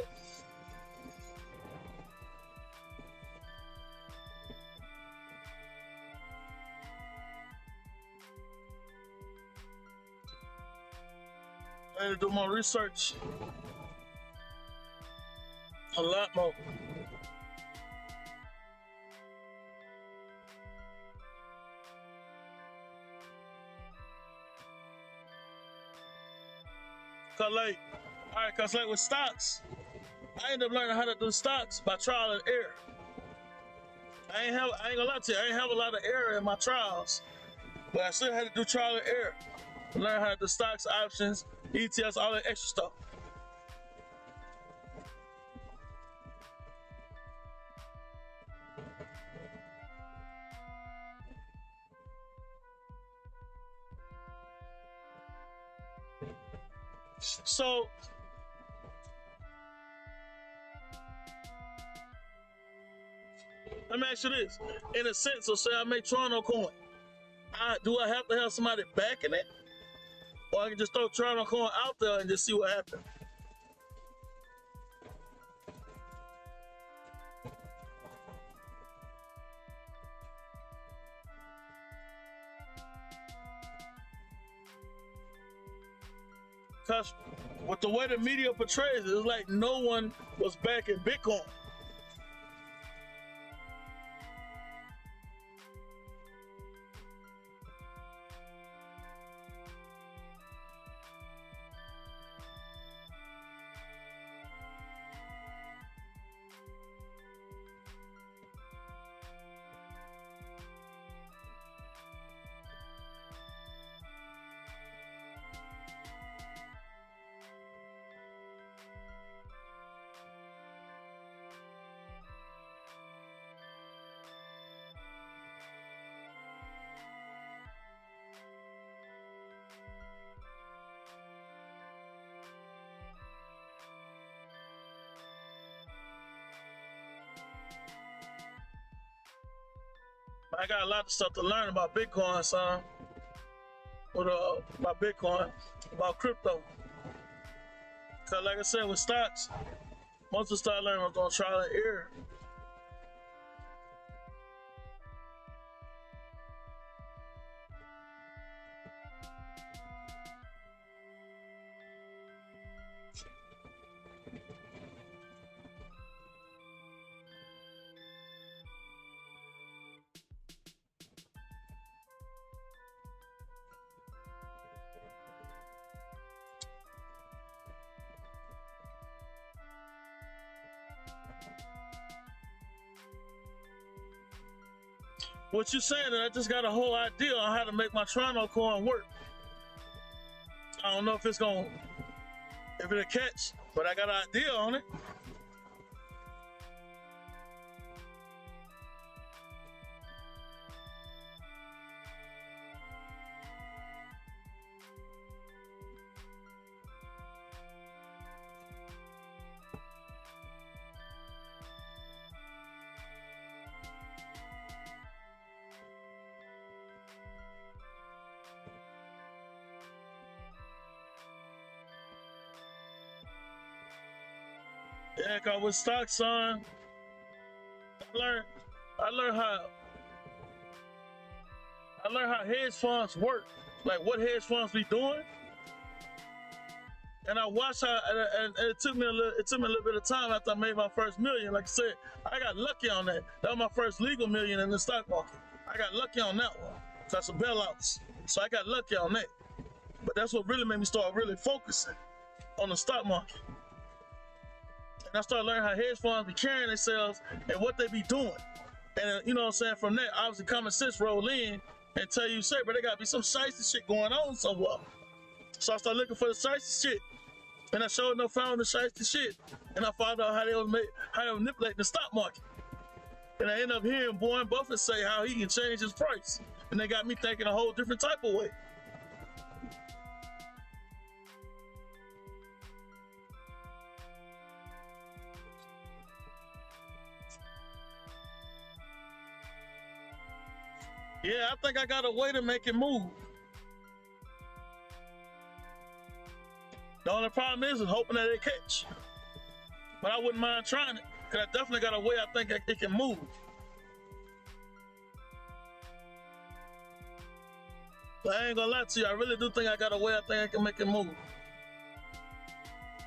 S1: I need to do more research. A lot more. Cause like with stocks, I ended up learning how to do stocks by trial and error. I ain't gonna lie to you, I ain't have a lot of error in my trials, but I still had to do trial and error. Learn how to do stocks, options, ETFs, all that extra stuff. So let me ask you this. In a sense, so say I make Toronto coin. Do I have to have somebody backing it? Or I can just throw Toronto coin out there and just see what happens? Because with the way the media portrays it, it's like no one was backing Bitcoin. I got a lot of stuff to learn about Bitcoin, son. About Bitcoin, about crypto. Cause like I said, with stocks, once I start learning, I'm gonna trial and error. What you saying that I just got a whole idea on how to make my Toronto coin work. I don't know if it'll catch, but I got an idea on it. Yeah, cause with stocks, son, I learned, I learned how, I learned how hedge funds work, like what hedge funds be doing, and I watched how, and it took me a little bit of time after I made my first million. Like I said, I got lucky on that. That was my first legal million in the stock market. I got lucky on that one. Cause of bailouts, so I got lucky on that. But that's what really made me start really focusing on the stock market. And I started learning how hedge funds be carrying themselves and what they be doing. And you know what I'm saying? From that, obviously common sense roll in and tell you, say, but there gotta be some shiesty shit going on somewhere. So I started looking for the shiesty shit. And I sure enough found the shiesty shit. And I found out how they were manipulating the stock market. And I ended up hearing Warren Buffett say how he can change his price. And they got me thinking a whole different type of way. Yeah, I think I got a way to make it move. The only problem is hoping that it catch. But I wouldn't mind trying it, because I definitely got a way I think it can move. But I ain't gonna lie to you, I really do think I got a way I think I can make it move.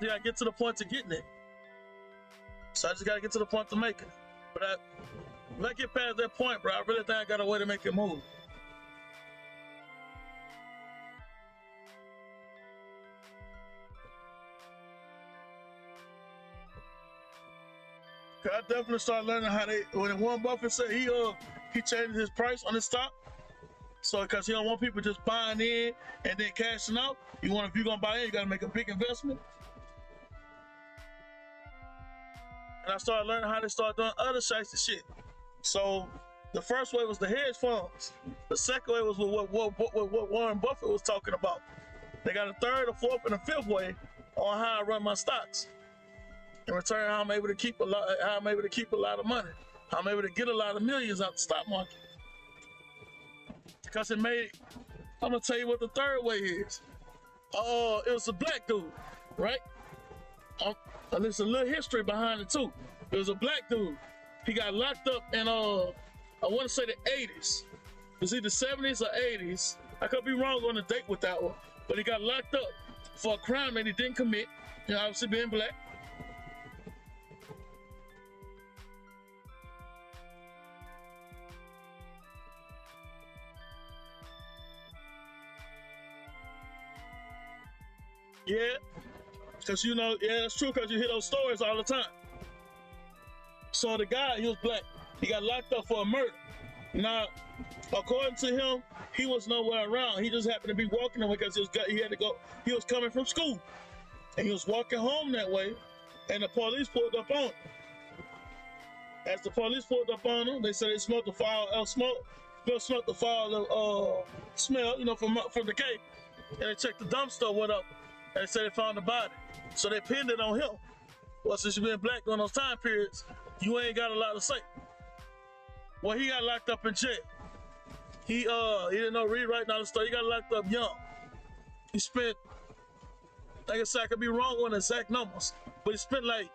S1: Yeah, I get to the point to getting it. So I just gotta get to the point to make it. But if I get past that point, bro, I really think I got a way to make it move. I definitely started learning how when Warren Buffett said he changed his price on his stock. So because he don't want people just buying in and then cashing out. If you're gonna buy in, you gotta make a big investment. And I started learning how to start doing other shiesty shit. So the first way was the hedge funds. The second way was what Warren Buffett was talking about. They got a third, a fourth, and a fifth way on how I run my stocks. In return, how I'm able to keep a lot of money. How I'm able to get a lot of millions out the stock market. Because I'm gonna tell you what the third way is. It was a black dude, right? And there's a little history behind it too. It was a black dude. He got locked up in I want to say the 80s. It was either 70s or 80s. I could be wrong on the date with that one, but he got locked up for a crime that he didn't commit. You know, obviously being black. Yeah, because yeah, that's true, because you hear those stories all the time. So the guy, he was black. He got locked up for a murder. Now, according to him, he was nowhere around. He just happened to be walking away because he had to go. He was coming from school, and he was walking home that way, and the police pulled up on him. As the police pulled up on him, they said they smelled the foul smell, you know, from the cave, and they checked the dumpster, what up. And they said they found the body. So they pinned it on him. Well, since you've been black during those time periods, you ain't got a lot to say. Well, he got locked up in jail. He didn't know read, write, not the story. He got locked up young. He spent, like I said, I could be wrong on the exact numbers, but he spent like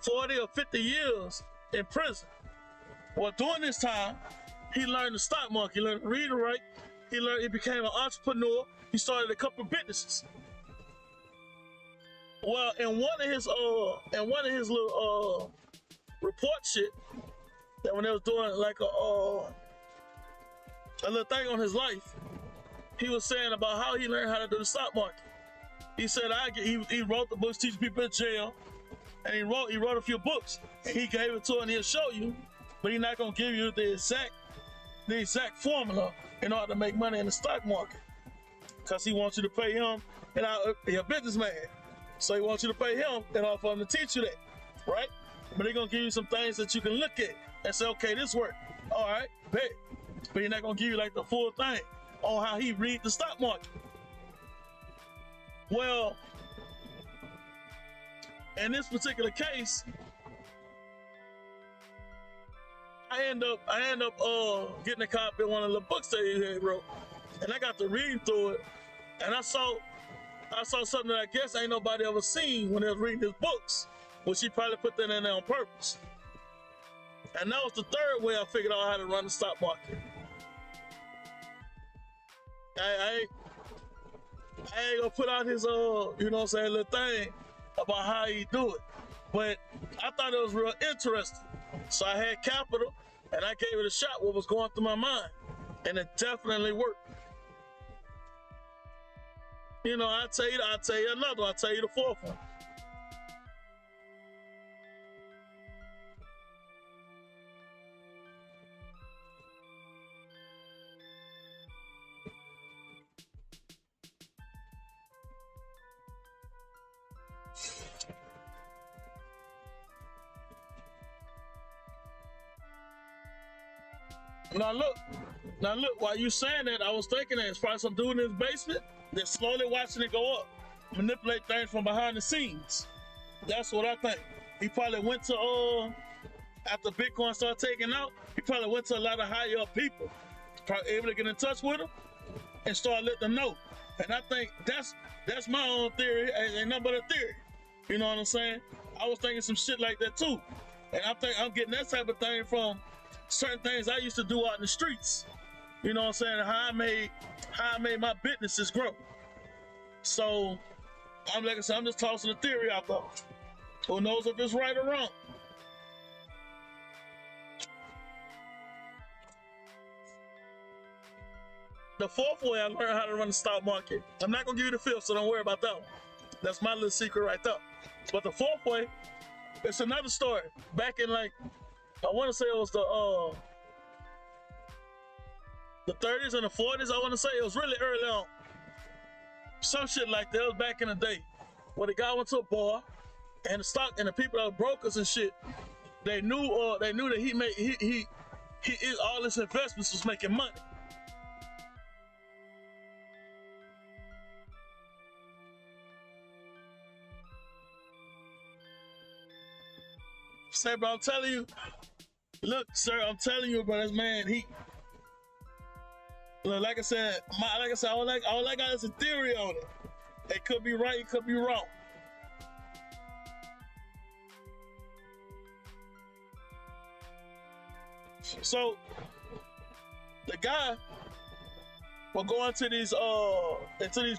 S1: 40 or 50 years in prison. Well, during this time, he learned the stock market. He learned to read and write. He became an entrepreneur. He started a couple of businesses. Well, in one of his little report shit, that when they was doing like a little thing on his life, he was saying about how he learned how to do the stock market. He said he wrote the books teaching people in jail, and he wrote a few books, and he gave it to him and he'll show you, but he's not gonna give you the exact formula in order to make money in the stock market, because he wants you to pay him, and he's a businessman. So he wants you to pay him in order for him to teach you that, right? But they're gonna give you some things that you can look at and say, okay, this worked. All right, bet. But he's not gonna give you like the full thing on how he read the stock market. Well, in this particular case, I end up getting a copy of one of the books that he had wrote, and I got to reading through it, and I saw something that I guess ain't nobody ever seen when they was reading his books. which he probably put that in there on purpose. And that was the third way I figured out how to run the stock market. I ain't gonna put out his you know what I'm saying, little thing about how he do it. But I thought it was real interesting. So I had capital and I gave it a shot, what was going through my mind. And it definitely worked. You know, I'll tell you another one, I'll tell you the fourth one. Now look, while you saying that, I was thinking that it's probably some dude in his basement that's slowly watching it go up, manipulate things from behind the scenes. That's what I think. He probably went to, after Bitcoin started taking out, he probably went to a lot of higher up people, probably able to get in touch with them and start letting them know. And I think that's my own theory, ain't nothing but a theory. You know what I'm saying? I was thinking some shit like that too. And I think I'm getting that type of thing from certain things I used to do out in the streets. You know what I'm saying? How I made my businesses grow. So I'm like I said, I'm just tossing a theory out there. Who knows if it's right or wrong? The fourth way I learned how to run the stock market. I'm not gonna give you the fifth, so don't worry about that one. That's my little secret right there. But the fourth way, it's another story. Back in I want to say it was the 30s and the 40s. I want to say it was really early on. Some shit like that. It was back in the day, where the guy went to a bar, and the stock and the people that were brokers and shit, they knew that he made all his investments was making money. Say, bro, I'm telling you. Look, sir, I'm telling you, bro, this man, look, like I said, all I got is a theory on it. It could be right, it could be wrong. So, the guy will go into these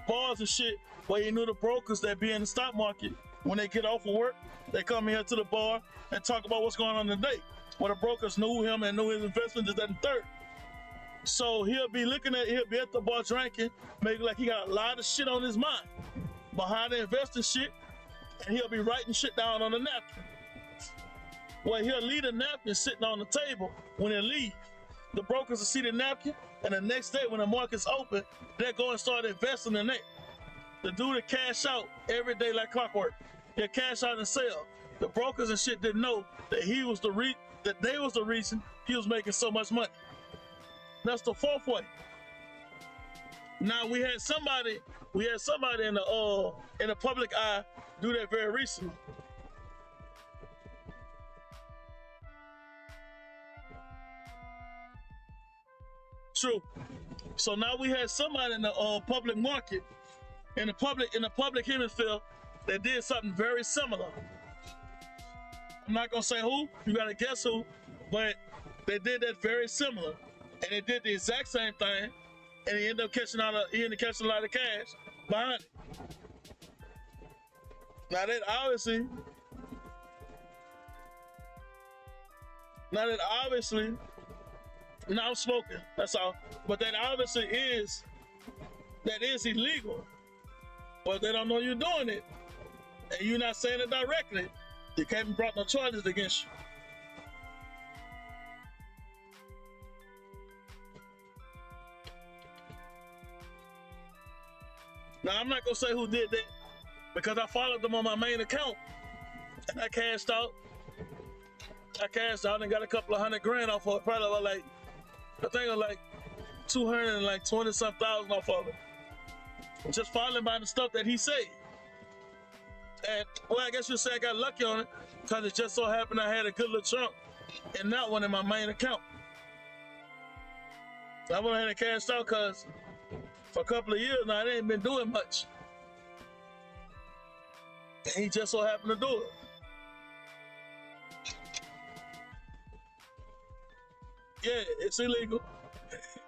S1: bars and shit where he knew the brokers that be in the stock market. When they get off of work, they come here to the bar and talk about what's going on today. Where the brokers knew him and knew his investment is that and third. So he'll be at the bar drinking, maybe like he got a lot of shit on his mind behind the investing shit, and he'll be writing shit down on the napkin. Well, he'll leave the napkin sitting on the table when he leave. The brokers will see the napkin, and the next day when the market's open, they're going to start investing in it. The dude will cash out every day like clockwork. He'll cash out and sell. The brokers and shit didn't know that they was the reason he was making so much money. That's the fourth way. Now we had somebody in the public eye do that very recently. True. So now we had somebody in the public market, in the public hemisphere, that did something very similar. I'm not gonna say who, you gotta guess who, but they did that very similar. And they did the exact same thing, and he ended up catching a lot of cash behind it. Now that obviously, now I'm smoking, that's all. But that obviously is illegal. But they don't know you're doing it, and you're not saying it directly. You can't be brought no charges against you. Now, I'm not going to say who did that, because I followed them on my main account, and I cashed out and got a couple of $100,000 off of it. Probably like, I think it was like 220-something thousand off of it. Just following by the stuff that he said. And, well, I guess you'd say I got lucky on it, because it just so happened I had a good little chunk and that one in my main account. I went ahead and cashed out because for a couple of years now, they ain't been doing much. And he just so happened to do it. Yeah, it's illegal.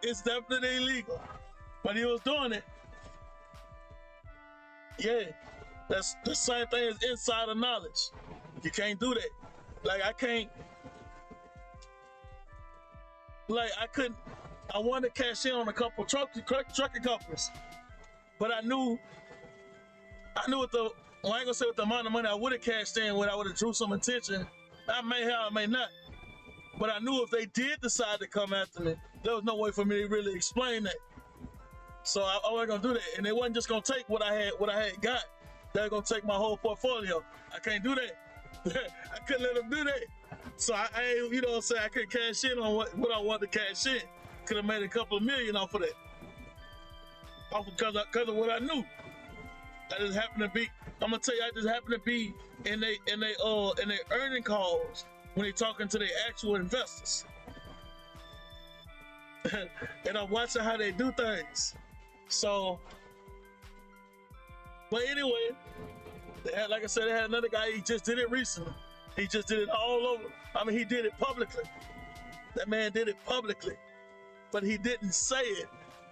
S1: It's definitely illegal. But he was doing it. Yeah. That's the same thing as insider knowledge. You can't do that. Like I can't like I couldn't I wanted to cash in on a couple trucking companies. But I knew what the well, I ain't gonna say what the amount of money I would have cashed in when I would have drew some attention. I may have, I may not. But I knew if they did decide to come after me, there was no way for me to really explain that. So I wasn't gonna do that, and they wasn't just gonna take what I had got. They're gonna take my whole portfolio. I can't do that. I couldn't let them do that. So I you know what I'm saying, I couldn't cash in on what I wanted to cash in. Could have made a couple of million off of that, because of what I knew. I just happened to be. I'm gonna tell you, I just happened to be in they earning calls when they talking to their actual investors, and I'm watching how they do things. So, but anyway, they had, like I said, they had another guy. He just did it recently. He just did it all over. I mean, he did it publicly. That man did it publicly, but he didn't say it.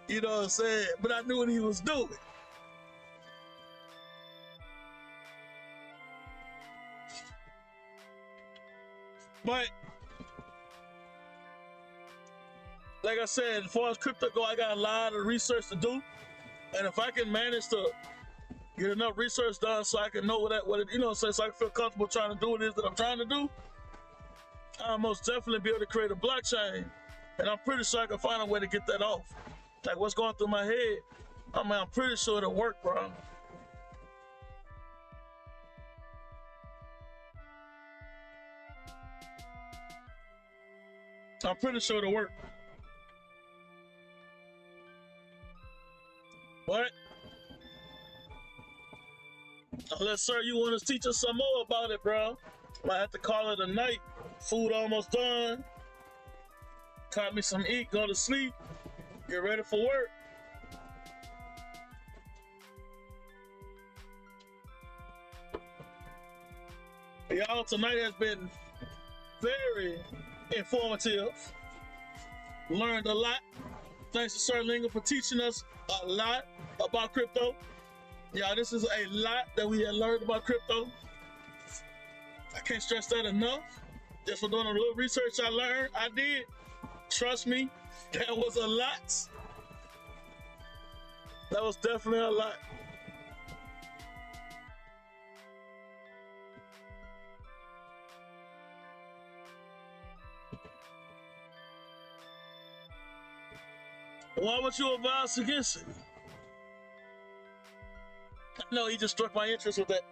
S1: You know what I'm saying? But I knew what he was doing. But like I said, as far as crypto go, I got a lot of research to do, and if I can manage to get enough research done so I can know what it, you know, so I can feel comfortable trying to do what it is that I'm trying to do, I'll most definitely be able to create a blockchain, and I'm pretty sure I can find a way to get that off. Like what's going through my head, I mean, I'm pretty sure it'll work, bro. I'm pretty sure it'll work. But unless, sir, you want to teach us some more about it, bro, might have to call it a night. Food almost done. Caught me some eat, go to sleep, get ready for work. Y'all, tonight has been very informative. Learned a lot. Thanks to Sir Linga for teaching us a lot about crypto. Yeah, this is a lot that we had learned about crypto. I can't stress that enough. Just for doing a little research I did. Trust me, that was a lot. That was definitely a lot. Why would you advise against it? No, he just struck my interest with that.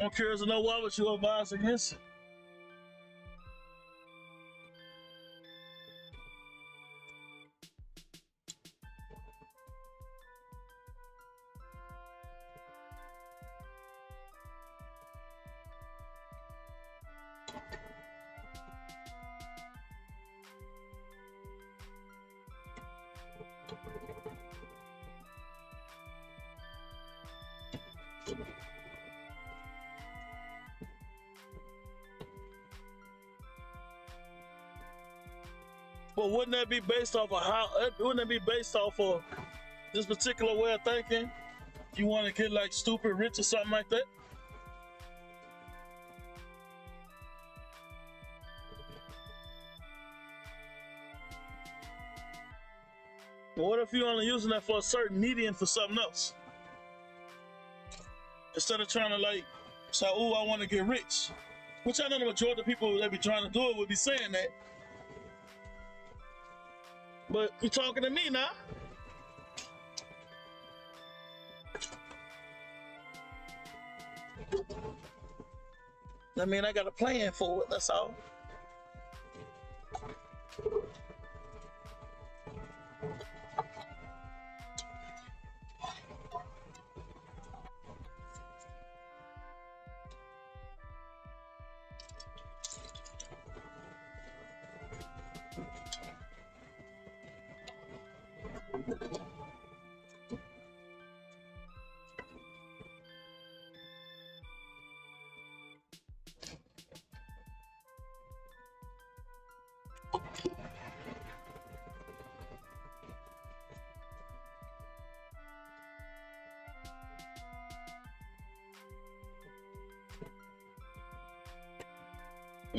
S1: I'm curious to know why would you advise against it? But wouldn't that be based off of wouldn't that be based off of this particular way of thinking? You want to get like stupid rich or something like that? But what if you're only using that for a certain medium for something else? Instead of trying to like say, oh, I want to get rich. Which I know the majority of people that be trying to do it would be saying that. But you're talking to me now. I mean, I got a plan for it, that's all.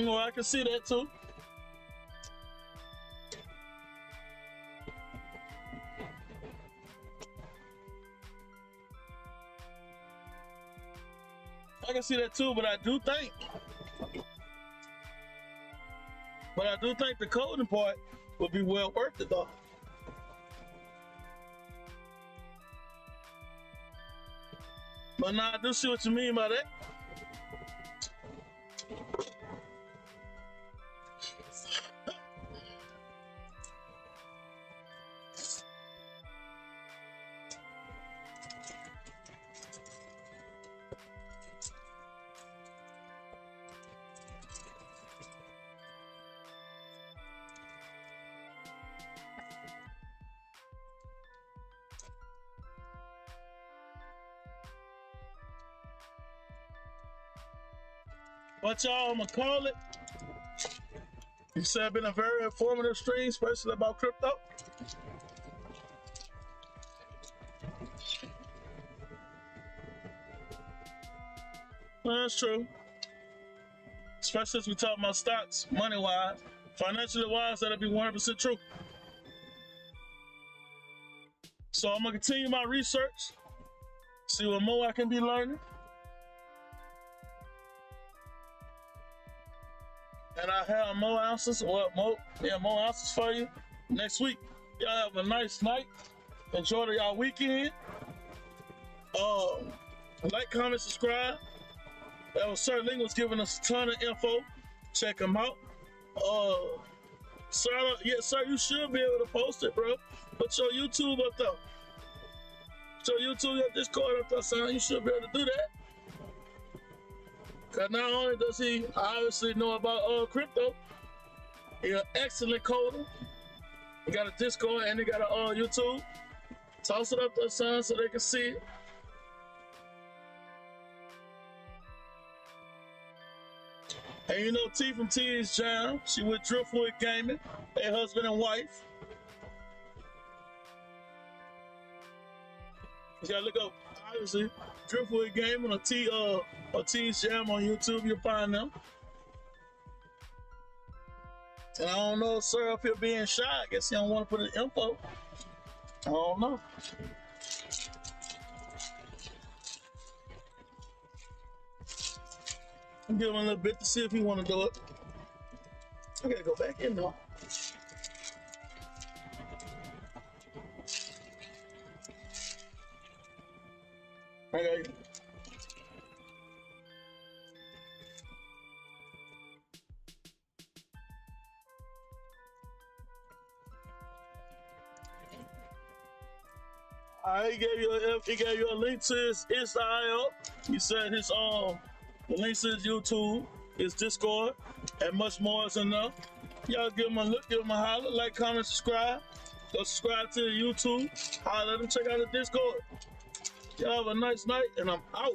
S1: You know, I can see that too. I can see that too, but I do think the coding part would be well worth it though. But now I do see what you mean by that. What y'all I'ma call it? You said it's been a very informative stream, especially about crypto. Well, that's true. Especially as we talk about stocks, money-wise, financially wise, that'll be 100% true. So I'm gonna continue my research, see what more I can be learning. And I have more answers, more answers for you next week. Y'all have a nice night. Enjoy y'all weekend. Like, comment, subscribe. That was Sir Ling was giving us a ton of info. Check him out. Sir, yes, sir, you should be able to post it, bro. Put your YouTube up there. Put your YouTube, your Discord up there, son. You should be able to do that. Cause not only does he obviously know about crypto, he's an excellent coder. He got a Discord and he got a YouTube. Toss it up there, son, so they can see it. And you know T from T's Jam, she with Driftwood Gaming, their husband and wife. You gotta look up, obviously, Driftwood Gaming or T's Jam on YouTube, you'll find them. And I don't know, sir, if you're being shy, I guess he don't want to put the info. I don't know. I'll give him a little bit to see if he want to do it. I gotta go back in though. Okay. He gave you a link to his Insta.io. He said his the links to his YouTube, his Discord, and much more is enough. Y'all give him a look, give him a holler, like, comment, subscribe. Go subscribe to the YouTube. Holler at him, check out the Discord. Y'all have a nice night, and I'm out.